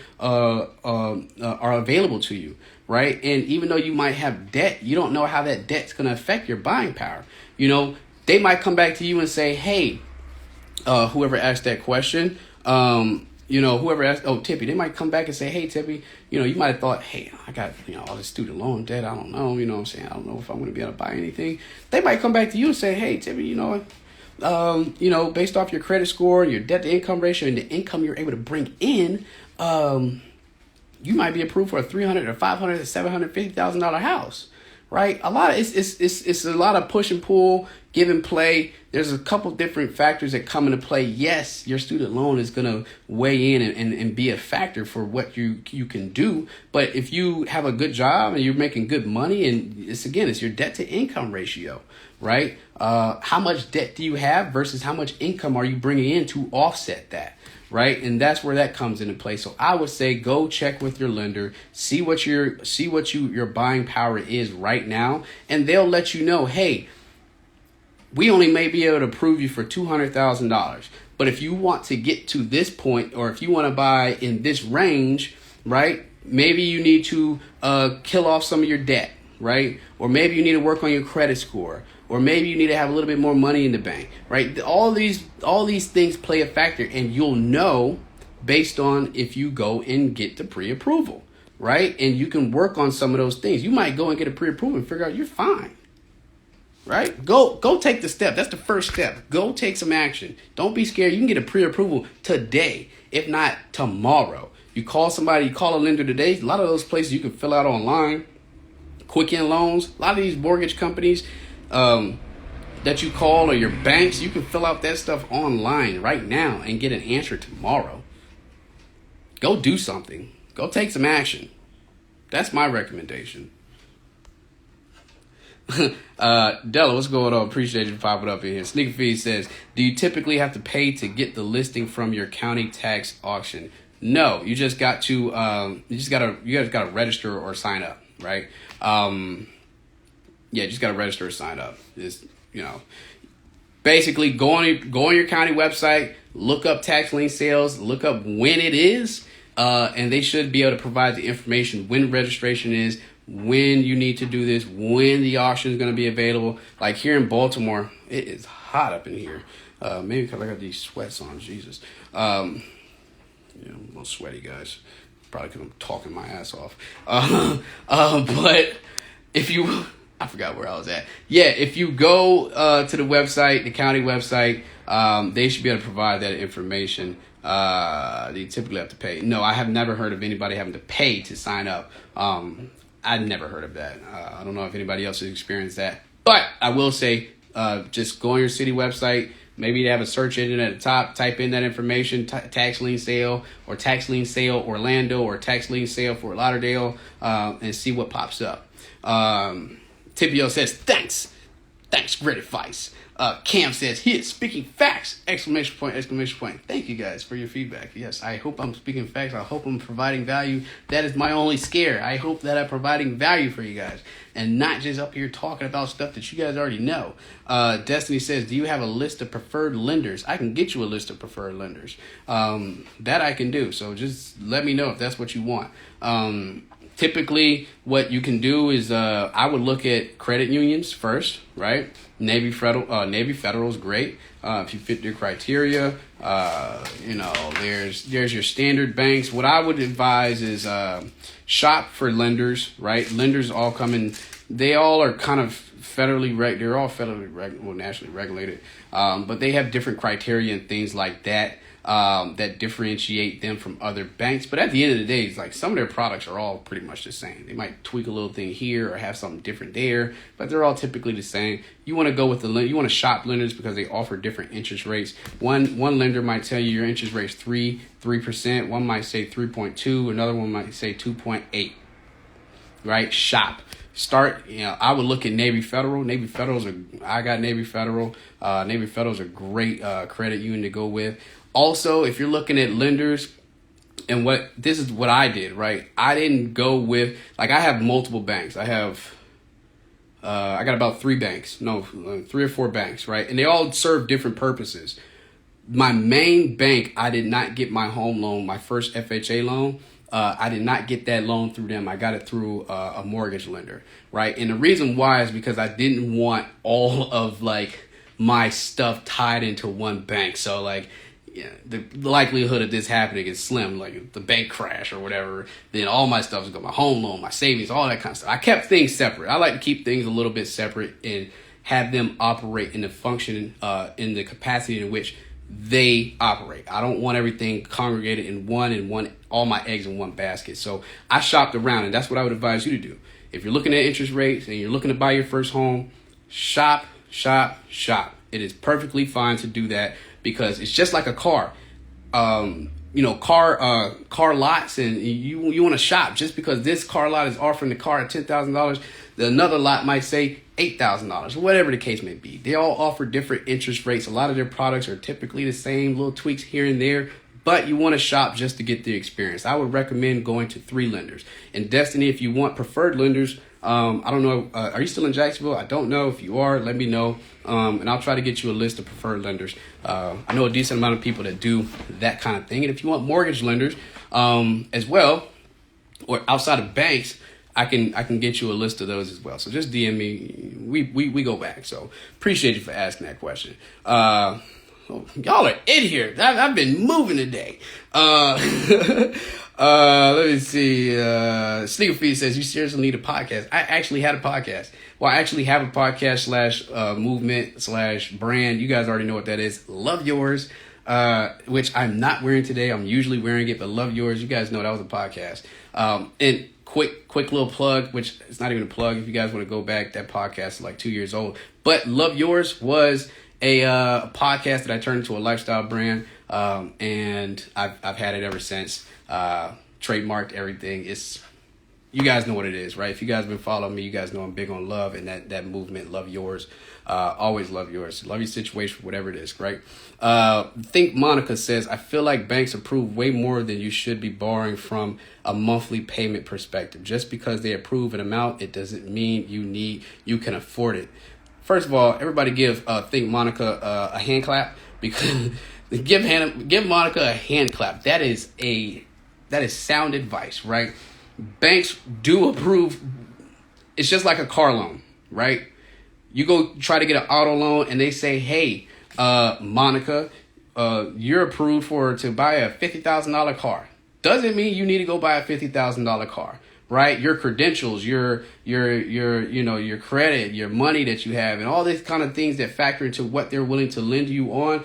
available to you, right? And even though you might have debt, you don't know how that debt's going to affect your buying power. They might come back to you and say, hey, whoever asked that question, whoever asked, Tippy, they might come back and say, hey, Tippy, you might have thought, hey, I got, all this student loan debt. I don't know, what I'm saying? I don't know if I'm going to be able to buy anything. They might come back to you and say, hey, Tippy, based off your credit score, your debt to income ratio, and the income you're able to bring in, you might be approved for a $300,000 or $500,000 or $750,000 house, right? A lot of it's a lot of push and pull, give and play. There's a couple different factors that come into play. Yes, your student loan is gonna weigh in and be a factor for what you can do. But if you have a good job and you're making good money, and it's your debt to income ratio, right? How much debt do you have versus how much income are you bringing in to offset that? Right. And that's where that comes into play. So I would say go check with your lender, see what your buying power is right now. And they'll let you know, hey, we only may be able to approve you for $200,000. But if you want to get to this point, or if you want to buy in this range, right, maybe you need to kill off some of your debt. Right. Or maybe you need to work on your credit score. Or maybe you need to have a little bit more money in the bank, right? All these things play a factor, and you'll know based on if you go and get the pre-approval, right? And you can work on some of those things. You might go and get a pre-approval and figure out you're fine, right? Go take the step. That's the first step. Go take some action. Don't be scared. You can get a pre-approval today, if not tomorrow. You call somebody, you call a lender today. A lot of those places you can fill out online. Quicken Loans, a lot of these mortgage companies that you call, or your banks, you can fill out that stuff online right now and get an answer tomorrow. Go do something. Go take some action. That's my recommendation. Della, what's going on? Appreciate you popping up in here. Sneaker Feed says, do you typically have to pay to get the listing from your county tax auction? No, you just got to you guys gotta register or sign up, right? Yeah, just got to register or sign up. Just, basically go on your county website, look up tax lien sales, look up when it is, and they should be able to provide the information when registration is, when you need to do this, when the auction is going to be available. Like here in Baltimore, it is hot up in here. Maybe because I got these sweats on, Jesus. I'm a little sweaty, guys. Probably because I'm talking my ass off. But if you... I forgot where I was at. Yeah, if you go to the website, the county website, they should be able to provide that information. You typically have to pay. No, I have never heard of anybody having to pay to sign up. I never heard of that. I don't know if anybody else has experienced that. But I will say, just go on your city website. Maybe they have a search engine at the top. Type in that information, tax lien sale, or tax lien sale Orlando, or tax lien sale Fort Lauderdale, and see what pops up. Tipio says, thanks, great advice. Cam says, he is speaking facts, exclamation point. Thank you guys for your feedback. Yes, I hope I'm speaking facts. I hope I'm providing value. That is my only scare. I hope that I'm providing value for you guys and not just up here talking about stuff that you guys already know. Destiny says, do you have a list of preferred lenders? I can get you a list of preferred lenders. That I can do. So just let me know if that's what you want. Typically, what you can do is I would look at credit unions first, right? Navy Federal is great if you fit their criteria. There's your standard banks. What I would advise is shop for lenders, right? Lenders all come in. They all are kind of they're all nationally regulated, but they have different criteria and things like that. That differentiate them from other banks. But at the end of the day, it's like some of their products are all pretty much the same. They might tweak a little thing here or have something different there, but they're all typically the same. You want to go with you want to shop lenders because they offer different interest rates. One lender might tell you your interest rate is 3%. One might say 3.2. Another one might say 2.8. Right? Shop. Start, I would look at Navy Federal. I got Navy Federal. Navy Federal is a great credit union to go with. Also, if you're looking at lenders, and this is what I did, right? I didn't go with, I have multiple banks. I got about 3 or 4 banks, right? And they all serve different purposes. My main bank, I did not get my home loan, my first FHA loan. I did not get that loan through them. I got it through a mortgage lender, right? And the reason why is because I didn't want all of my stuff tied into one bank. So the likelihood of this happening is slim. Like the bank crash or whatever, then all my stuff is going, my home loan, my savings, all that kind of stuff. I kept things separate. I like to keep things a little bit separate and have them operate in the function, in the capacity in which they operate. I don't want everything congregated in one, all my eggs in one basket. So I shopped around, and that's what I would advise you to do. if you're looking at interest rates and you're looking to buy your first home, shop. It is perfectly fine to do that because it's just like a car. Car lots, and you want to shop. Just because this car lot is offering the car at $10,000, another lot might say $8,000, whatever the case may be. They all offer different interest rates. A lot of their products are typically the same, little tweaks here and there, but you want to shop just to get the experience. I would recommend going to 3 lenders. In Destiny, if you want preferred lenders, I don't know, are you still in Jacksonville? I don't know. If you are, let me know, and I'll try to get you a list of preferred lenders. I know a decent amount of people that do that kind of thing. And if you want mortgage lenders as well, or outside of banks, I can get you a list of those as well. So just DM me. We go back. So appreciate you for asking that question. Y'all are in here. I've been moving today. Let me see. Sneaker Feed says, you seriously need a podcast. I actually had a podcast. Well, I actually have a podcast / movement / brand. You guys already know what that is. Love Yours, which I'm not wearing today. I'm usually wearing it, but Love Yours. You guys know that was a podcast. And quick little plug, which it's not even a plug. If you guys want to go back, that podcast is like 2 years old. But Love Yours was a podcast that I turned into a lifestyle brand, and I've had it ever since. Trademarked everything. You guys know what it is, right? If you guys have been following me, you guys know I'm big on love and that movement. Love yours. Always love yours. Love your situation, whatever it is, right? Think Monica says, I feel like banks approve way more than you should be borrowing from a monthly payment perspective. Just because they approve an amount, it doesn't mean you can afford it. First of all, everybody give Think Monica a hand clap, because give Monica a hand clap. That is sound advice, right? Banks do approve. It's just like a car loan, right? You go try to get an auto loan and they say, hey, Monica, you're approved to buy a $50,000 car. Doesn't mean you need to go buy a $50,000 car, right? Your credentials, your credit, your money that you have, and all these kind of things that factor into what they're willing to lend you on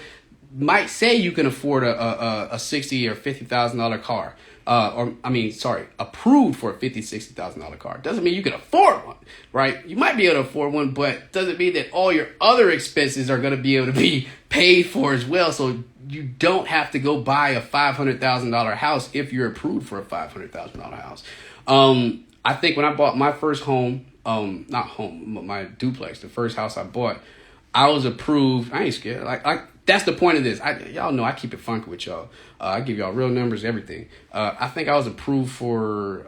might say you can afford a $60,000 or $50,000 car. Approved for a $50,000, $60,000 car. Doesn't mean you can afford one, right? You might be able to afford one, but doesn't mean that all your other expenses are going to be able to be paid for as well. So you don't have to go buy a $500,000 house if you're approved for a $500,000 house. I think when I bought my first home, my duplex, the first house I bought, I was approved. I ain't scared. That's the point of this. Y'all know I keep it funky with y'all. I give y'all real numbers, everything. I think I was approved for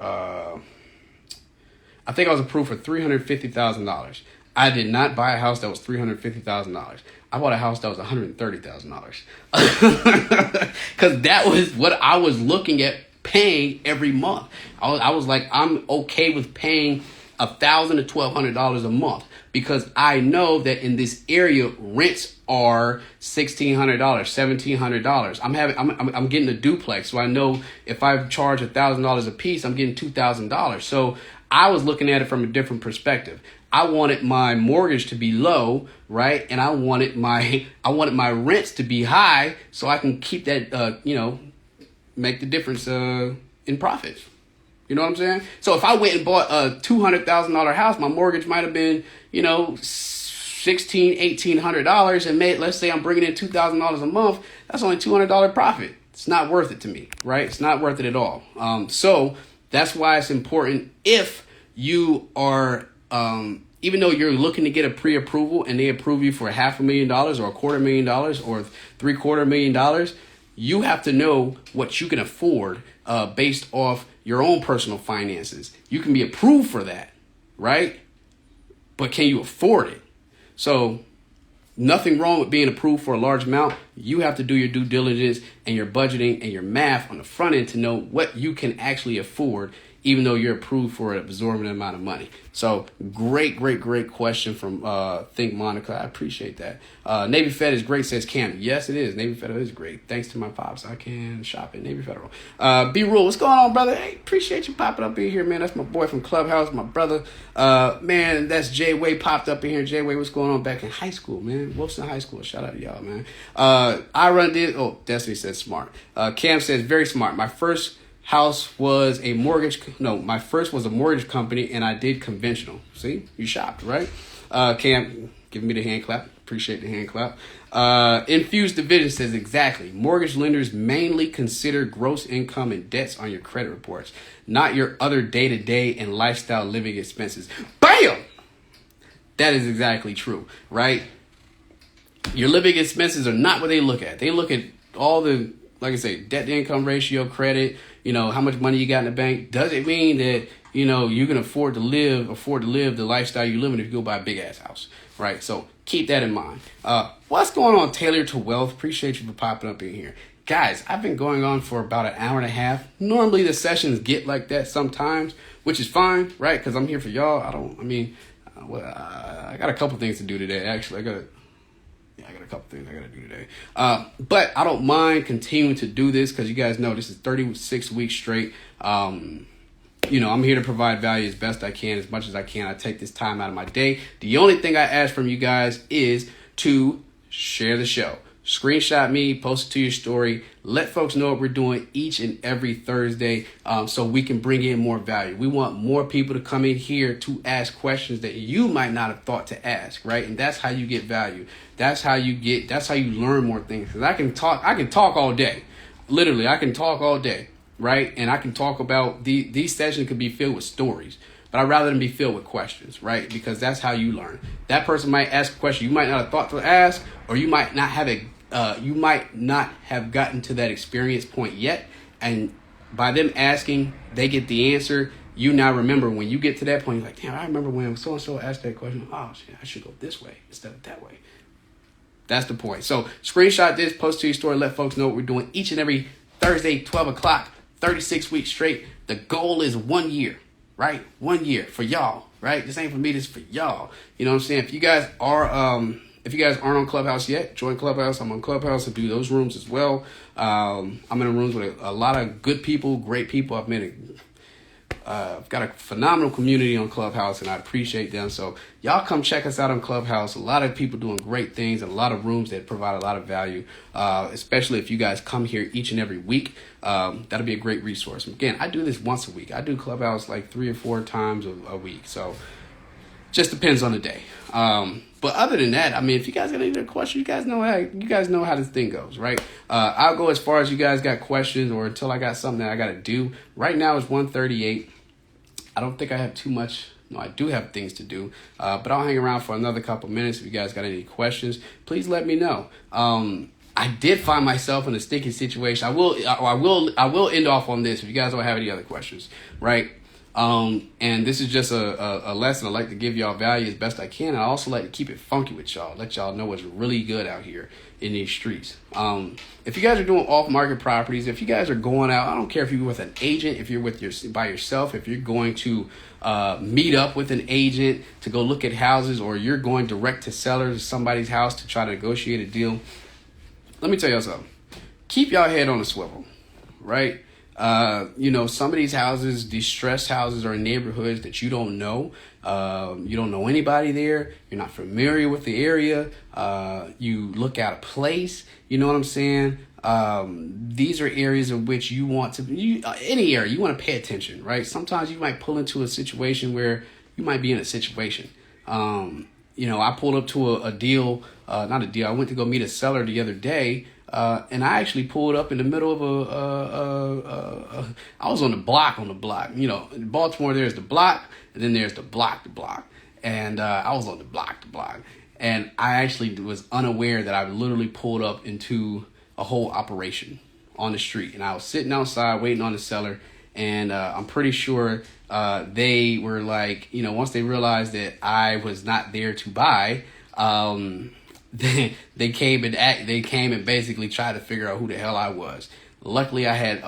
$350,000. I did not buy a house that was $350,000. I bought a house that was $130,000. Because that was what I was looking at paying every month. I was like, I'm okay with paying $1,000 to $1,200 a month, because I know that in this area rents are $1,600, $1,700. I'm getting a duplex, so I know if I charge $1,000 a piece, I'm getting $2,000. So I was looking at it from a different perspective. I wanted my mortgage to be low, right? And I wanted my rents to be high, so I can keep that make the difference in profits. You know what I'm saying? So if I went and bought a $200,000 house, my mortgage might have been, $1,800, and let's say I'm bringing in $2,000 a month. That's only $200 profit. It's not worth it to me, right? It's not worth it at all. So that's why it's important, if you are, even though you're looking to get a pre-approval and they approve you for $500,000 or $250,000 or $750,000, you have to know what you can afford based off your own personal finances. You can be approved for that, right? But can you afford it? So nothing wrong with being approved for a large amount. You have to do your due diligence and your budgeting and your math on the front end to know what you can actually afford, even though you're approved for an absorbent amount of money. So great question from Think Monica. I appreciate that. Navy Fed is great, says Cam. Yes, it is. Navy Federal is great. Thanks to my pops, I can shop at Navy Federal. B-Rule, what's going on, brother? Hey, appreciate you popping up in here, man. That's my boy from Clubhouse, my brother. Man, that's Jay Way popped up in here. Jay Way, what's going on back in high school, man? Wilson High School. Shout out to y'all, man. Destiny says smart. Cam says very smart. My first house was a mortgage. No, my first was a mortgage company, and I did conventional. See, you shocked, right? Cam, giving me the hand clap. Appreciate the hand clap. Infused Division says exactly. Mortgage lenders mainly consider gross income and debts on your credit reports, not your other day-to-day and lifestyle living expenses. Bam! That is exactly true, right? Your living expenses are not what they look at. They look at all the, like I say, debt to income ratio, credit, how much money you got in the bank. Does it mean that, you can afford to live the lifestyle you live in if you go buy a big ass house, right? So keep that in mind. What's going on, Taylor to Wealth? Appreciate you for popping up in here. Guys, I've been going on for about an hour and a half. Normally the sessions get like that sometimes, which is fine, right? Because I'm here for y'all. I got a couple things to do today. Actually, I got a couple things I got to do today. But I don't mind continuing to do this because you guys know this is 36 weeks straight. I'm here to provide value as best I can, as much as I can. I take this time out of my day. The only thing I ask from you guys is to share the show. Screenshot me, post it to your story. Let folks know what we're doing each and every Thursday so we can bring in more value. We want more people to come in here to ask questions that you might not have thought to ask, right? And that's how you get value. That's how you learn more things. Because I can talk all day. Literally, I can talk all day, right? And I can talk about these sessions could be filled with stories. But I'd rather them be filled with questions, right? Because that's how you learn. That person might ask a question you might not have thought to ask, or you might not have gotten to that experience point yet. And by them asking, they get the answer. You now remember when you get to that point, you're like, damn, I remember when so-and-so asked that question. Oh, shit, I should go this way instead of that way. That's the point. So screenshot this, post to your story, let folks know what we're doing each and every Thursday, 12 o'clock, 36 weeks straight. The goal is 1 year. Right? 1 year for y'all, right? This ain't for me, this is for y'all. You know what I'm saying? If you guys aren't on Clubhouse yet, join Clubhouse. I'm on Clubhouse. I do those rooms as well. I'm in rooms with a lot of good people, great people. I've got a phenomenal community on Clubhouse, and I appreciate them. So y'all come check us out on Clubhouse. A lot of people doing great things, and a lot of rooms that provide a lot of value, especially if you guys come here each and every week. That'll be a great resource. Again, I do this once a week. I do Clubhouse like 3 or 4 times a week. So just depends on the day. But other than that, if you guys got any other questions, you guys know how this thing goes, right? I'll go as far as you guys got questions or until I got something that I got to do. Right now it's 1:38. I don't think I have too much. No, I do have things to do, but I'll hang around for another couple minutes. If you guys got any questions, please let me know. I did find myself in a sticky situation. I will end off on this if you guys don't have any other questions, right? And this is just a lesson. I like to give y'all value as best I can. I also like to keep it funky with y'all, let y'all know what's really good out here in these streets. If you guys are doing off-market properties, if you guys are going out, I don't care if you're with an agent, if you're by yourself, if you're going to meet up with an agent to go look at houses, or you're going direct to sellers, somebody's house to try to negotiate a deal. Let me tell y'all something. Keep y'all head on a swivel, right? Some of these houses, these stressed houses, are in neighborhoods that you don't know. You don't know anybody there. You're not familiar with the area. You look out of place. You know what I'm saying? These are areas in which you want to, any area, you want to pay attention, right? Sometimes you might pull into a situation where you might be in a situation. I pulled up to a deal, not a deal. I went to go meet a seller the other day. And I actually pulled up in the middle of I was on the block. In Baltimore, there's the block, and then there's the block. And I was on the block. And I actually was unaware that I literally pulled up into a whole operation on the street. And I was sitting outside waiting on the seller. And I'm pretty sure they were like, once they realized that I was not there to buy, they came and basically tried to figure out who the hell I was. Luckily, I had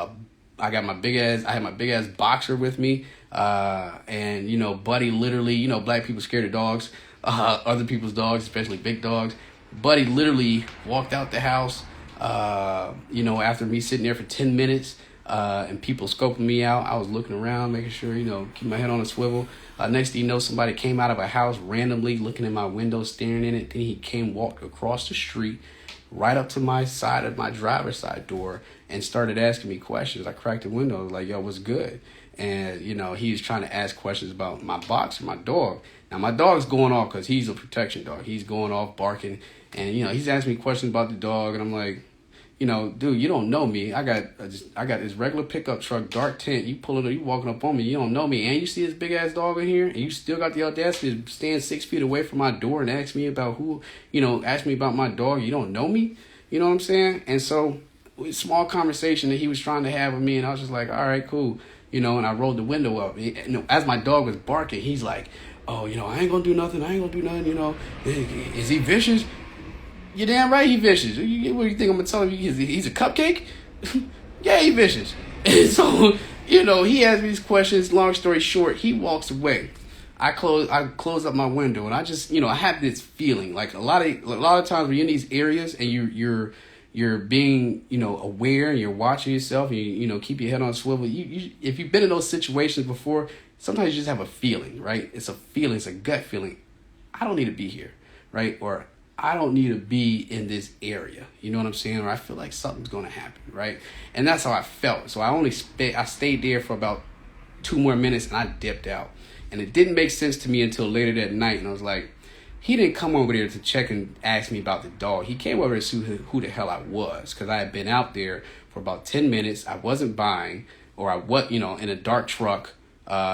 my big ass boxer with me, and Buddy literally, black people scared of dogs, other people's dogs, especially big dogs. Buddy literally walked out the house, after me sitting there for 10 minutes. And people scoping me out. I was looking around, making sure, keep my head on a swivel. Next thing you know, somebody came out of a house randomly, looking in my window, staring in it. Then he walked across the street, right up to my side of my driver's side door and started asking me questions. I cracked the window, like, yo, what's good? And, he was trying to ask questions about my box and my dog. Now, my dog's going off because he's a protection dog. He's going off barking. And, he's asking me questions about the dog. And I'm like, dude, you don't know me. I got this regular pickup truck, dark tint. You pulling up, you walking up on me. You don't know me. And you see this big ass dog in here. And you still got the audacity to stand 6 feet away from my door and ask me about ask me about my dog. You don't know me. You know what I'm saying? And so, small conversation that he was trying to have with me. And I was just like, all right, cool. And I rolled the window up. As my dog was barking, he's like, oh, I ain't gonna do nothing. Is he vicious? You're damn right he vicious. What do you think I'm gonna tell him? He's a cupcake? Yeah, he vicious. And so, he asked me these questions. Long story short, he walks away. I close up my window, and I just, I have this feeling like a lot of times when you're in these areas and you're being, aware, and you're watching yourself, and you keep your head on a swivel. If you've been in those situations before, sometimes you just have a feeling, right? It's a feeling, it's a gut feeling. I don't need to be here, right? Or I don't need to be in this area. You know what I'm saying? Or I feel like something's going to happen, right? And that's how I felt. So I stayed there for about 2 more minutes, and I dipped out. And it didn't make sense to me until later that night. And I was like, he didn't come over there to check and ask me about the dog. He came over to see who the hell I was, because I had been out there for about 10 minutes. I wasn't buying, or I was, in a dark truck,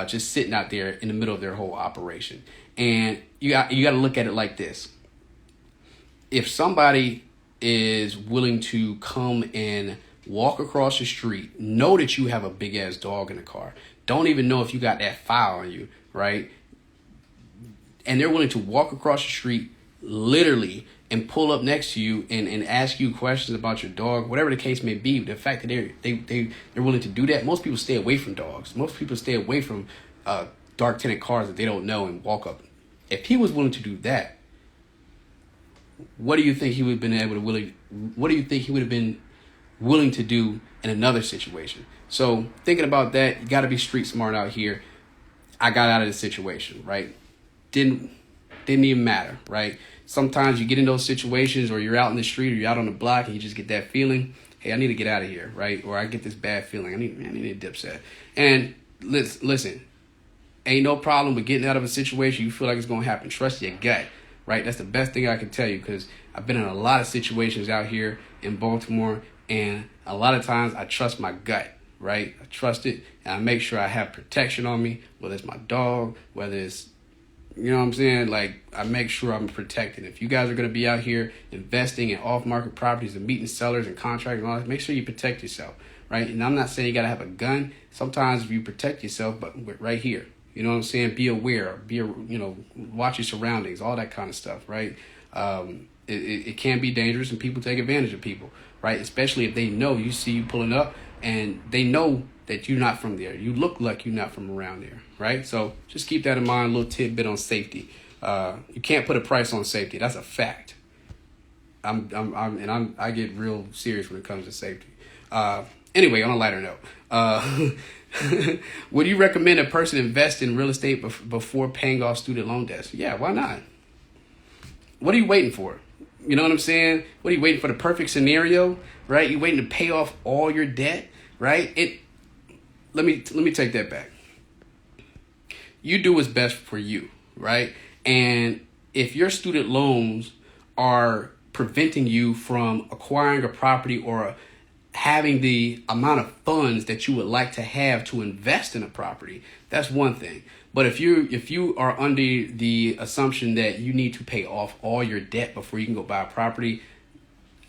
just sitting out there in the middle of their whole operation. And you got to look at it like this. If somebody is willing to come and walk across the street, know that you have a big ass dog in the car, don't even know if you got that file on you, right? And they're willing to walk across the street literally and pull up next to you and ask you questions about your dog, whatever the case may be. The fact that they're willing to do that, most people stay away from dogs. Most people stay away from dark tinted cars that they don't know and walk up. If he was willing to do that, what do you think he would have been willing to do in another situation? So thinking about that, you got to be street smart out here. I got out of the situation, right? Didn't even matter, right? Sometimes you get in those situations, or you're out in the street, or you're out on the block, and you just get that feeling, hey, I need to get out of here, right? Or I get this bad feeling, I need a dip set. And listen, ain't no problem with getting out of a situation you feel like it's going to happen. Trust your gut, right? That's the best thing I can tell you, because I've been in a lot of situations out here in Baltimore, and a lot of times I trust my gut, right? I trust it, and I make sure I have protection on me, whether it's my dog, whether it's, you know what I'm saying? Like, I make sure I'm protected. If you guys are going to be out here investing in off-market properties and meeting sellers and contracts and all that, make sure you protect yourself, right? And I'm not saying you got to have a gun. Sometimes you protect yourself, but right here, you know what I'm saying? Be aware, watch your surroundings, all that kind of stuff, right? It can be dangerous, and people take advantage of people, right? Especially if they know you see you pulling up and they know that you're not from there. You look like you're not from around there, right? So just keep that in mind. A little tidbit on safety. You can't put a price on safety. That's a fact. I get real serious when it comes to safety. Anyway, on a lighter note, would you recommend a person invest in real estate before paying off student loan debts? Yeah, why not? What are you waiting for? You know what I'm saying? What are you waiting for? The perfect scenario, right? You waiting to pay off all your debt, right? Let me take that back. You do what's best for you, right? And if your student loans are preventing you from acquiring a property or having the amount of funds that you would like to have to invest in a property, that's one thing. But if you are under the assumption that you need to pay off all your debt before you can go buy a property,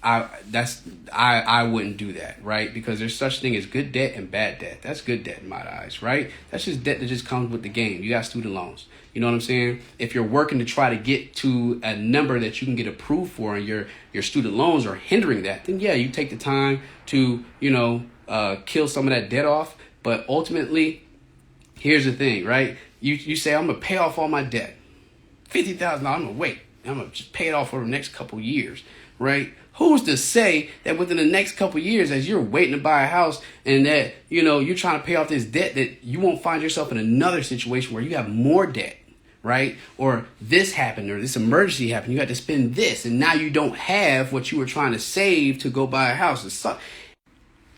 I wouldn't do that, right? Because there's such thing as good debt and bad debt. That's good debt in my eyes, right? That's just debt that just comes with the game. You got student loans. You know what I'm saying? If you're working to try to get to a number that you can get approved for, and your student loans are hindering that, then yeah, you take the time to, kill some of that debt off. But ultimately, here's the thing, right? You say, I'm going to pay off all my debt. $50,000, I'm going to wait. I'm going to just pay it off over the next couple years, right? Who's to say that within the next couple of years, as you're waiting to buy a house and that, you're trying to pay off this debt, that you won't find yourself in another situation where you have more debt, right? Or this happened, or this emergency happened. You had to spend this, and now you don't have what you were trying to save to go buy a house.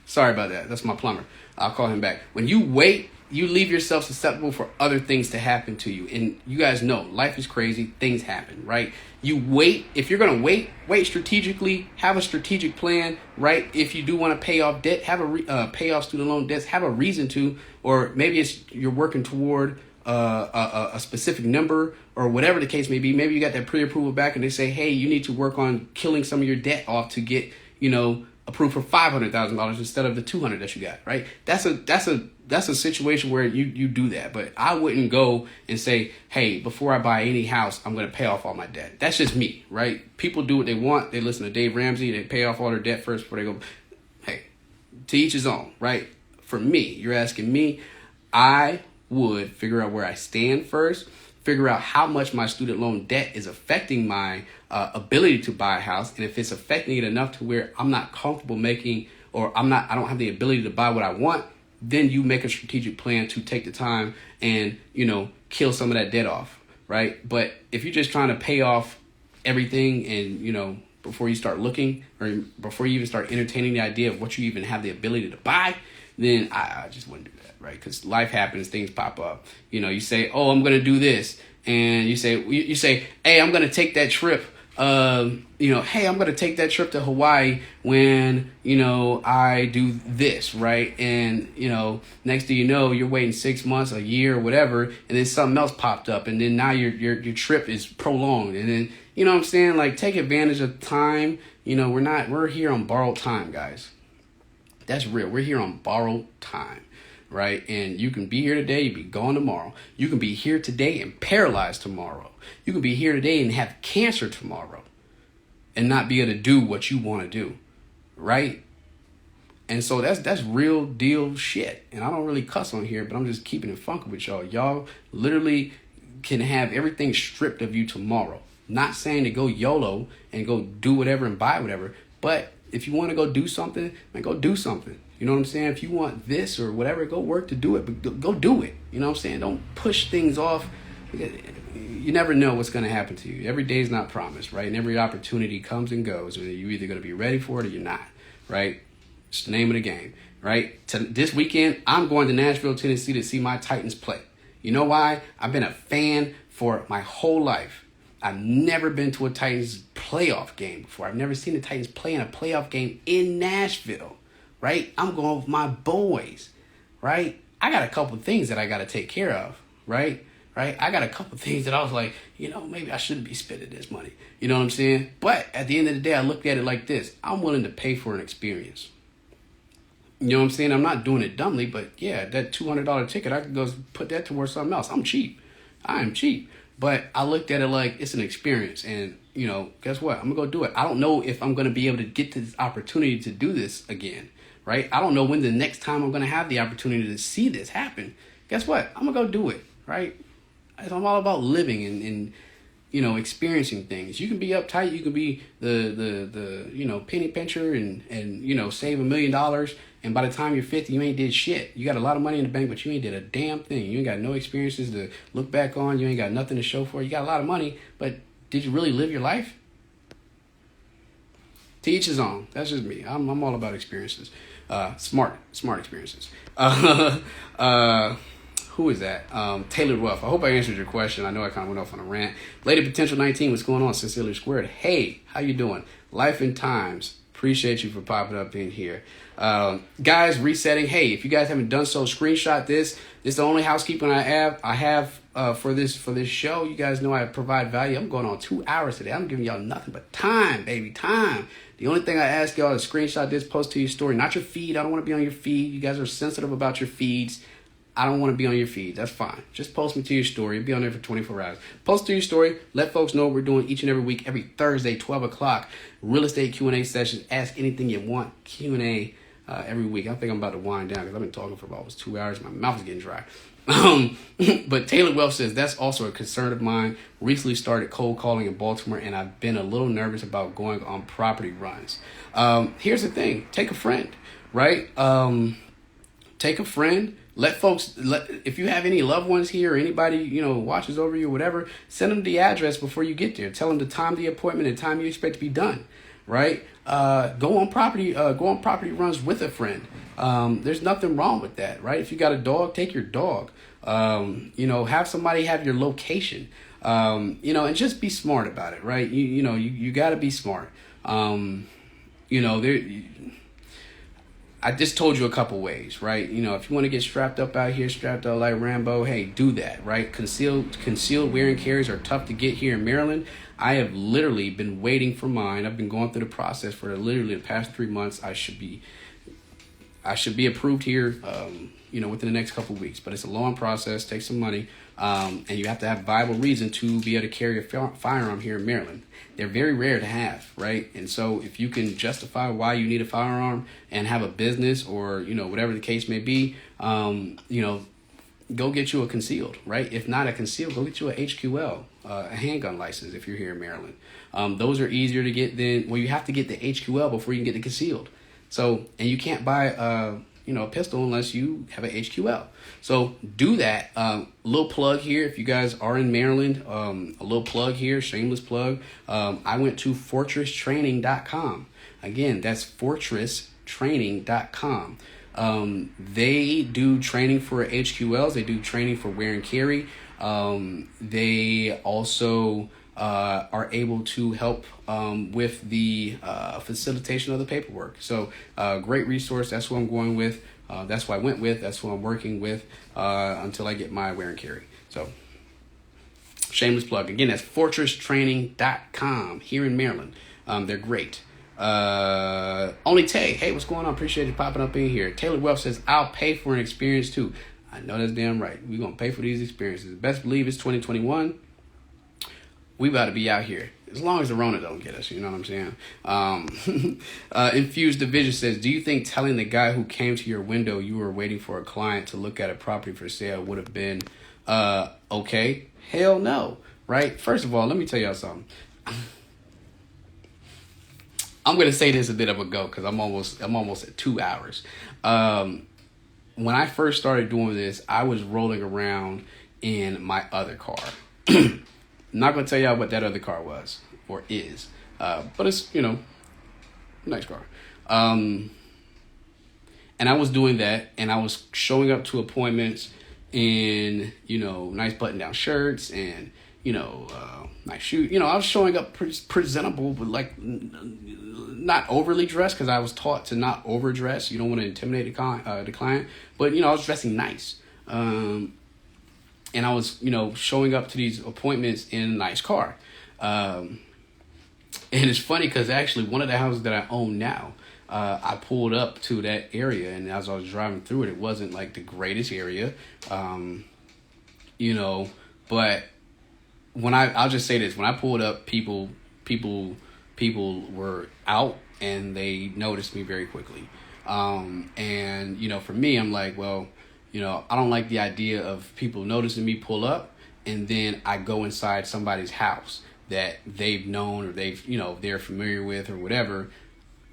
Sorry about that. That's my plumber. I'll call him back. When you wait, you leave yourself susceptible for other things to happen to you. And you guys know, life is crazy. Things happen, right? You wait. If you're going to wait strategically. Have a strategic plan, right? If you do want to pay off debt, have pay off student loan debts. Have a reason to, or maybe you're working toward a specific number or whatever the case may be. Maybe you got that pre-approval back and they say, hey, you need to work on killing some of your debt off to get, approved for $500,000 instead of the $200 that you got, right? That's a situation where you do that. But I wouldn't go and say, hey, before I buy any house, I'm going to pay off all my debt. That's just me, right? People do what they want. They listen to Dave Ramsey. They pay off all their debt first before they go. Hey, to each his own, right? For me, you're asking me, I would figure out where I stand first, figure out how much my student loan debt is affecting my ability to buy a house. And if it's affecting it enough to where I'm not comfortable making, or I don't have the ability to buy what I want, then you make a strategic plan to take the time and, kill some of that debt off, right? But if you're just trying to pay off everything and, before you start looking or before you even start entertaining the idea of what you even have the ability to buy, then I just wouldn't do that, right? Because life happens, things pop up. You say, oh, I'm going to do this. And you say, hey, I'm going to take that trip. Hey, I'm going to take that trip to Hawaii when, I do this, right? And, next thing you know, you're waiting 6 months, a year, whatever, and then something else popped up. And then now your trip is prolonged. And then, you know what I'm saying? Like, take advantage of time. We're here on borrowed time, guys. That's real. We're here on borrowed time, right? And you can be here today, you be gone tomorrow. You can be here today and paralyzed tomorrow. You can be here today and have cancer tomorrow and not be able to do what you want to do, right? And so that's real deal shit. And I don't really cuss on here, but I'm just keeping it funky with y'all. Y'all literally can have everything stripped of you tomorrow. Not saying to go YOLO and go do whatever and buy whatever, but if you want to go do something, man, go do something. You know what I'm saying? If you want this or whatever, go work to do it, but go do it. You know what I'm saying? Don't push things off. You never know what's going to happen to you. Every day is not promised, right? And every opportunity comes and goes. And you're either going to be ready for it or you're not, right? It's the name of the game, right? This weekend, I'm going to Nashville, Tennessee to see my Titans play. You know why? I've been a fan for my whole life. I've never been to a Titans playoff game before. I've never seen the Titans play in a playoff game in Nashville, right? I'm going with my boys, right? I got a couple of things that I got to take care of, right? I got a couple of things that I was like, maybe I shouldn't be spending this money. You know what I'm saying? But at the end of the day, I looked at it like this. I'm willing to pay for an experience. You know what I'm saying? I'm not doing it dumbly, but yeah, that $200 ticket, I could go put that towards something else. I'm cheap. I am cheap. But I looked at it like it's an experience. And, guess what? I'm going to go do it. I don't know if I'm going to be able to get this opportunity to do this again, right? I don't know when the next time I'm going to have the opportunity to see this happen. Guess what? I'm going to go do it, right? I'm all about living and experiencing things. You can be uptight. You can be the penny pincher and save $1 million. And by the time you're 50, you ain't did shit. You got a lot of money in the bank, but you ain't did a damn thing. You ain't got no experiences to look back on. You ain't got nothing to show for it. You got a lot of money, but did you really live your life? To each his own. That's just me. I'm all about experiences. Smart experiences. Who is that? Tailored Wealth. I hope I answered your question. I know I kind of went off on a rant. Lady Potential 19, what's going on? Sincerely Squared. Hey, how you doing? Life and Times. Appreciate you for popping up in here. Guys, resetting. Hey, if you guys haven't done so, screenshot this. This is the only housekeeping I have for this show. You guys know I provide value. I'm going on 2 hours today. I'm giving y'all nothing but time, baby, time. The only thing I ask y'all is screenshot this, post to your story, not your feed. I don't want to be on your feed. You guys are sensitive about your feeds. I don't want to be on your feed. That's fine. Just post me to your story. Be on there for 24 hours. Post to your story. Let folks know what we're doing each and every week, every Thursday, 12 o'clock. Real estate Q&A sessions. Ask anything you want. Q&A every week. I think I'm about to wind down because I've been talking for almost 2 hours. My mouth is getting dry. But Taylor Wealth says, that's also a concern of mine. Recently started cold calling in Baltimore, and I've been a little nervous about going on property runs. Here's the thing. Take a friend, right? Take a friend. If you have any loved ones here or anybody, watches over you or whatever, send them the address before you get there. Tell them the time of the appointment and time you expect to be done, right? Go on property runs with a friend. There's nothing wrong with that, right? If you got a dog, take your dog. Have somebody have your location. And just be smart about it, right? You got to be smart. I just told you a couple ways, right? If you want to get strapped up out here, strapped up like Rambo, hey, do that, right? Concealed wear and carries are tough to get here in Maryland. I have literally been waiting for mine. I've been going through the process for literally the past 3 months. I should be approved here, within the next couple of weeks. But it's a long process, takes some money, and you have to have a viable reason to be able to carry a firearm here in Maryland. They're very rare to have, right? And so if you can justify why you need a firearm and have a business or, whatever the case may be, go get you a concealed, right? If not a concealed, go get you a HQL, a handgun license if you're here in Maryland. Those are easier to get than, you have to get the HQL before you can get the concealed. So, and you can't buy a pistol unless you have an HQL. So do that. Little plug here. If you guys are in Maryland, a little plug here, shameless plug. I went to fortresstraining.com. Again, that's fortresstraining.com. They do training for HQLs. They do training for wear and carry. They also are able to help with the facilitation of the paperwork. So great resource. That's who I'm going with. That's who I went with. That's who I'm working with until I get my wear and carry. So shameless plug. Again, that's fortresstraining.com here in Maryland. They're great. Only Tay. Hey, what's going on? Appreciate you popping up in here. Taylor Wealth says, I'll pay for an experience too. I know that's damn right. We're going to pay for these experiences. Best believe it's 2021. We about to be out here. As long as the Rona don't get us, you know what I'm saying? Infused Division says, do you think telling the guy who came to your window you were waiting for a client to look at a property for sale would have been okay? Hell no, right? First of all, let me tell y'all something. I'm going to say this a bit of a go because I'm almost at 2 hours. When I first started doing this, I was rolling around in my other car. I'm not going to tell y'all what that other car was or is, but it's, nice car. And I was doing that, and I was showing up to appointments in, nice button-down shirts and, nice shoes. I was showing up presentable, but not overly dressed because I was taught to not overdress. You don't want to intimidate the client, but, I was dressing nice. And I was, showing up to these appointments in a nice car. And it's funny because actually one of the houses that I own now, I pulled up to that area, and as I was driving through it, it wasn't like the greatest area, but when I'll just say this, when I pulled up, people were out and they noticed me very quickly. And, for me, I'm like, well, I don't like the idea of people noticing me pull up and then I go inside somebody's house that they've known or they're familiar with or whatever.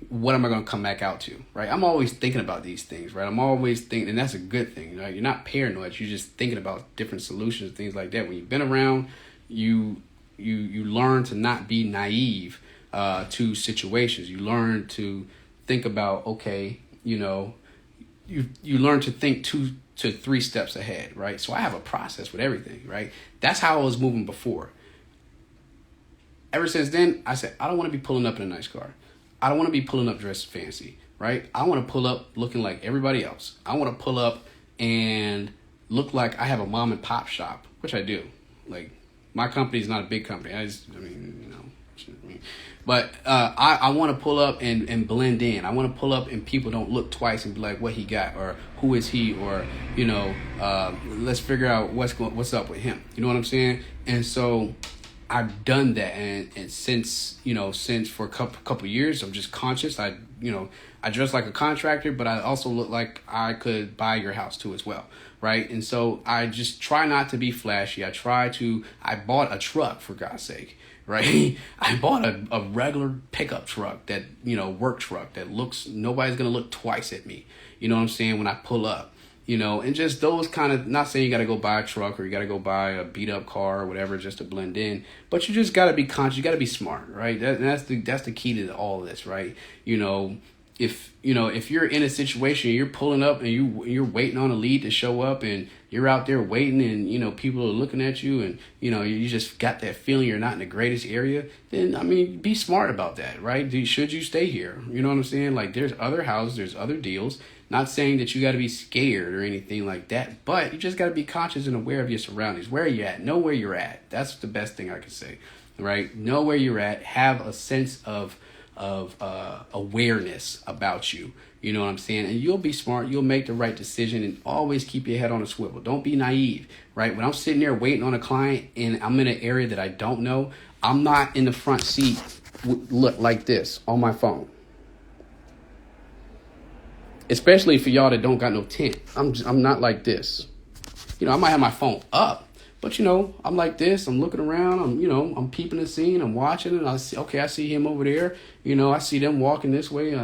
What am I going to come back out to, right? I'm always thinking about these things, right? I'm always thinking, and that's a good thing, right? You're not paranoid. You're just thinking about different solutions, things like that. When you've been around, you learn to not be naive to situations. You learn to think about, okay, you learn to think 2 to 3 steps ahead, right? So I have a process with everything, right? That's how I was moving before. Ever since then, I said, I don't want to be pulling up in a nice car. I don't want to be pulling up dressed fancy, right? I want to pull up looking like everybody else. I want to pull up and look like I have a mom and pop shop, which I do. Like, my company is not a big company. But I want to pull up and blend in. I want to pull up and people don't look twice and be like, what he got or who is he or, let's figure out what's up with him. You know what I'm saying? And so I've done that. And since for a couple years, I'm just conscious. I dress like a contractor, but I also look like I could buy your house too as well. Right. And so I just try not to be flashy. I bought a truck, for God's sake. Right. I bought a regular pickup truck work truck that nobody's going to look twice at me. You know what I'm saying? When I pull up, and just those kind of, not saying you got to go buy a truck or you got to go buy a beat up car or whatever just to blend in, but you just got to be conscious. You got to be smart, right? That's the key to all of this, right? If you're in a situation, you're pulling up and you're waiting on a lead to show up and you're out there waiting and, people are looking at you and, you just got that feeling you're not in the greatest area, then, be smart about that, right? Should you stay here? You know what I'm saying? Like, there's other houses, there's other deals. Not saying that you got to be scared or anything like that, but you just got to be conscious and aware of your surroundings. Where are you at? Know where you're at. That's the best thing I can say, right? Know where you're at. Have a sense of awareness about you. You know what I'm saying? And you'll be smart. You'll make the right decision and always keep your head on a swivel. Don't be naive, right? When I'm sitting there waiting on a client and I'm in an area that I don't know, I'm not in the front seat look like this on my phone. Especially for y'all that don't got no tent. I'm not like this. I might have my phone up, but I'm like this. I'm looking around. I'm peeping the scene. I'm watching it. I see him over there. I see them walking this way.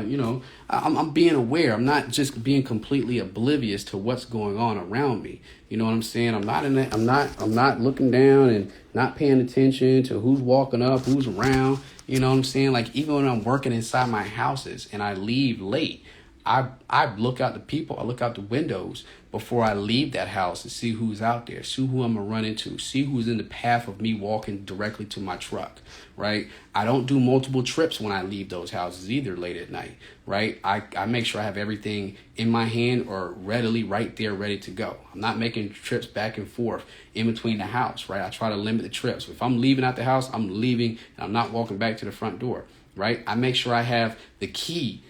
I'm being aware. I'm not just being completely oblivious to what's going on around me. You know what I'm saying? I'm not in that. I'm not looking down and not paying attention to who's walking up, who's around. You know what I'm saying? Like, even when I'm working inside my houses and I leave late, I look out the people, I look out the windows before I leave that house to see who's out there, see who I'm going to run into, see who's in the path of me walking directly to my truck, right? I don't do multiple trips when I leave those houses either late at night, right? I make sure I have everything in my hand or readily right there, ready to go. I'm not making trips back and forth in between the house, right? I try to limit the trips. If I'm leaving out the house, I'm leaving and I'm not walking back to the front door, right? I make sure I have the key.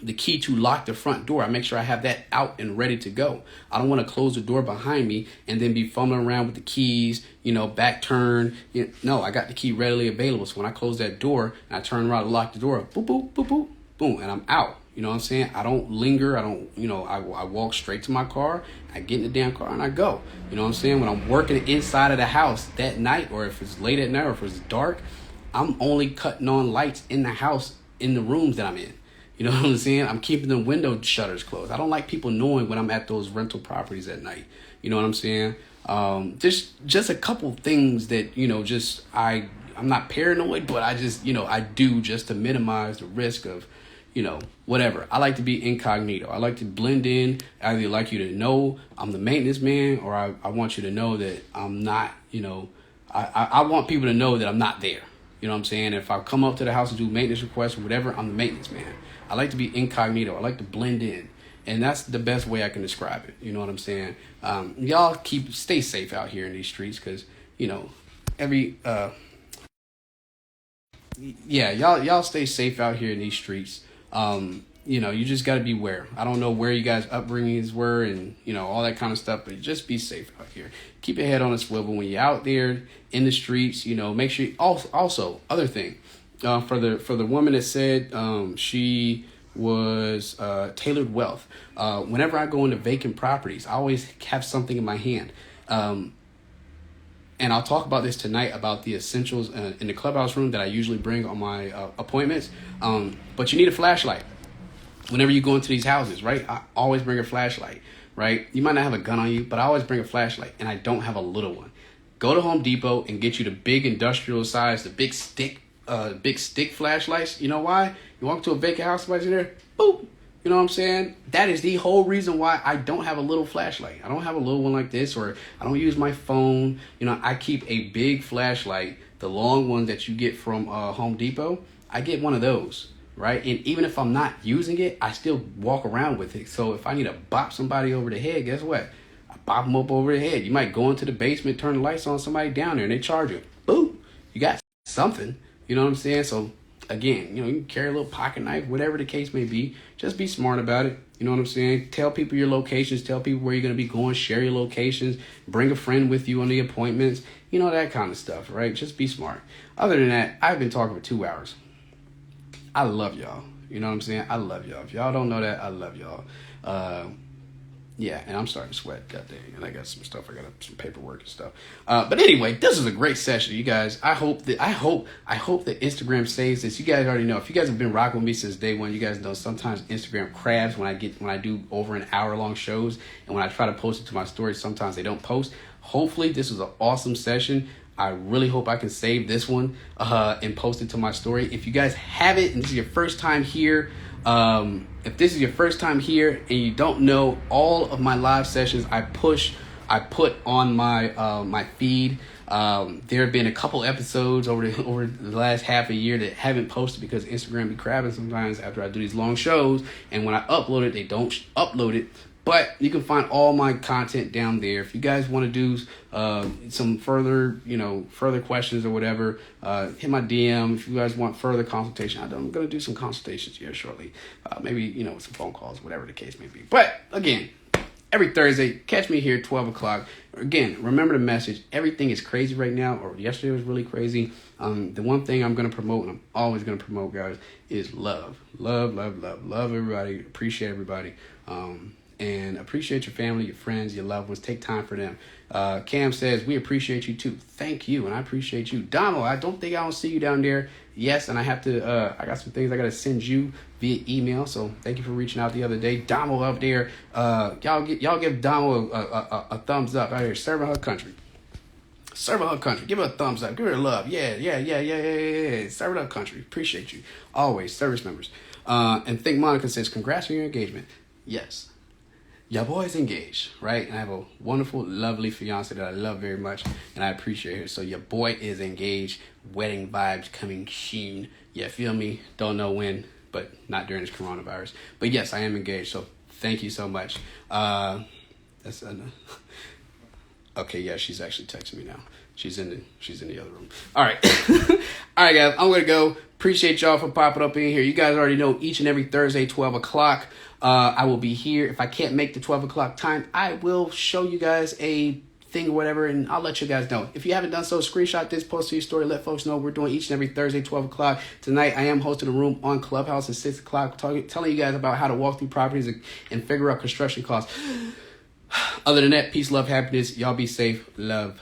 The key to lock the front door. I make sure I have that out and ready to go. I don't want to close the door behind me and then be fumbling around with the keys, back turn. No, I got the key readily available. So when I close that door and I turn around to lock the door, boop, boop, boop, boop, boom, and I'm out. You know what I'm saying? I don't linger. I don't, I walk straight to my car. I get in the damn car and I go. You know what I'm saying? When I'm working inside of the house that night, or if it's late at night or if it's dark, I'm only cutting on lights in the house, in the rooms that I'm in. You know what I'm saying? I'm keeping the window shutters closed. I don't like people knowing when I'm at those rental properties at night. You know what I'm saying? Just a couple things that, I'm not paranoid, but I just, I do just to minimize the risk of, whatever. I like to be incognito. I like to blend in. I either like you to know I'm the maintenance man, or I want you to know that I'm not, I want people to know that I'm not there. You know what I'm saying? If I come up to the house and do maintenance requests or whatever, I'm the maintenance man. I like to be incognito. I like to blend in. And that's the best way I can describe it. You know what I'm saying? Y'all stay safe out here in these streets because, y'all stay safe out here in these streets. You just got to be aware. I don't know where you guys' upbringings were and, all that kind of stuff, but just be safe out here. Keep your head on a swivel when you're out there in the streets. Make sure also other thing, for the woman that said she was Tailored Wealth. Whenever I go into vacant properties, I always have something in my hand. And I'll talk about this tonight about the essentials in the clubhouse room that I usually bring on my appointments. But you need a flashlight whenever you go into these houses, right? I always bring a flashlight, right? You might not have a gun on you, but I always bring a flashlight, and I don't have a little one. Go to Home Depot and get you the big industrial size, the big stick flashlights. You know why? You walk to a vacant house, somebody's in there, boop. You know what I'm saying? That is the whole reason why I don't have a little flashlight. I don't have a little one like this, or I don't use my phone. I keep a big flashlight, the long one that you get from Home Depot. I get one of those, right? And even if I'm not using it, I still walk around with it. So if I need to bop somebody over the head, guess what? I bop them up over the head. You might go into the basement, turn the lights on, somebody down there, and they charge you. Boom. You got something. You know what I'm saying? So again, you can carry a little pocket knife, whatever the case may be. Just be smart about it. You know what I'm saying? Tell people your locations. Tell people where you're going to be going. Share your locations. Bring a friend with you on the appointments. That kind of stuff, right? Just be smart. Other than that, I've been talking for 2 hours. I love y'all. You know what I'm saying? I love y'all. If y'all don't know that, I love y'all. Yeah, and I'm starting to sweat. God dang, and I got some stuff. I got some paperwork and stuff. But anyway, this is a great session, you guys. I hope that Instagram saves this. You guys already know. If you guys have been rocking with me since day one, you guys know sometimes Instagram crabs when I do over an hour long shows, and when I try to post it to my stories, sometimes they don't post. Hopefully, this was an awesome session. I really hope I can save this one and post it to my story. If you guys have it and this is your first time here, if this is your first time here and you don't know, all of my live sessions I put on my my feed. There have been a couple episodes over the last half a year that haven't posted because Instagram be crabbing sometimes after I do these long shows, and when I upload it, they don't upload it. But you can find all my content down there. If you guys want to do some further questions or whatever, hit my DM. If you guys want further consultation, I'm going to do some consultations here shortly. Maybe, some phone calls, whatever the case may be. But again, every Thursday, catch me here at 12 o'clock. Again, remember the message. Everything is crazy right now, or yesterday was really crazy. The one thing I'm going to promote, and I'm always going to promote, guys, is love. Love, love, love. Love everybody. Appreciate everybody. And appreciate your family, your friends, your loved ones. Take time for them. Cam says, we appreciate you too. Thank you, and I appreciate you. Donald, I don't see you down there. Yes, and I have to, I got some things I got to send you via email, so thank you for reaching out the other day. Donald up there, y'all give Donald a thumbs up out here, serving her country. Serving her country. Give her a thumbs up. Give her a love. Yeah. Serving her country. Appreciate you. Always, service members. And Think Monica says, congrats on your engagement. Yes. Your boy's engaged, right? And I have a wonderful, lovely fiance that I love very much, and I appreciate her. So your boy is engaged. Wedding vibes coming soon. Yeah, feel me? Don't know when, but not during this coronavirus. But yes, I am engaged. So thank you so much. That's okay. Yeah, she's actually texting me now. She's in the other room. All right, all right, guys. I'm gonna go. Appreciate y'all for popping up in here. You guys already know each and every Thursday, 12 o'clock. I will be here. If I can't make the 12 o'clock time, I will show you guys a thing or whatever, and I'll let you guys know. If you haven't done so, screenshot this, post to your story, let folks know we're doing each and every Thursday, 12 o'clock. Tonight, I am hosting a room on Clubhouse at 6 o'clock, telling you guys about how to walk through properties and figure out construction costs. Other than that, peace, love, happiness. Y'all be safe. Love.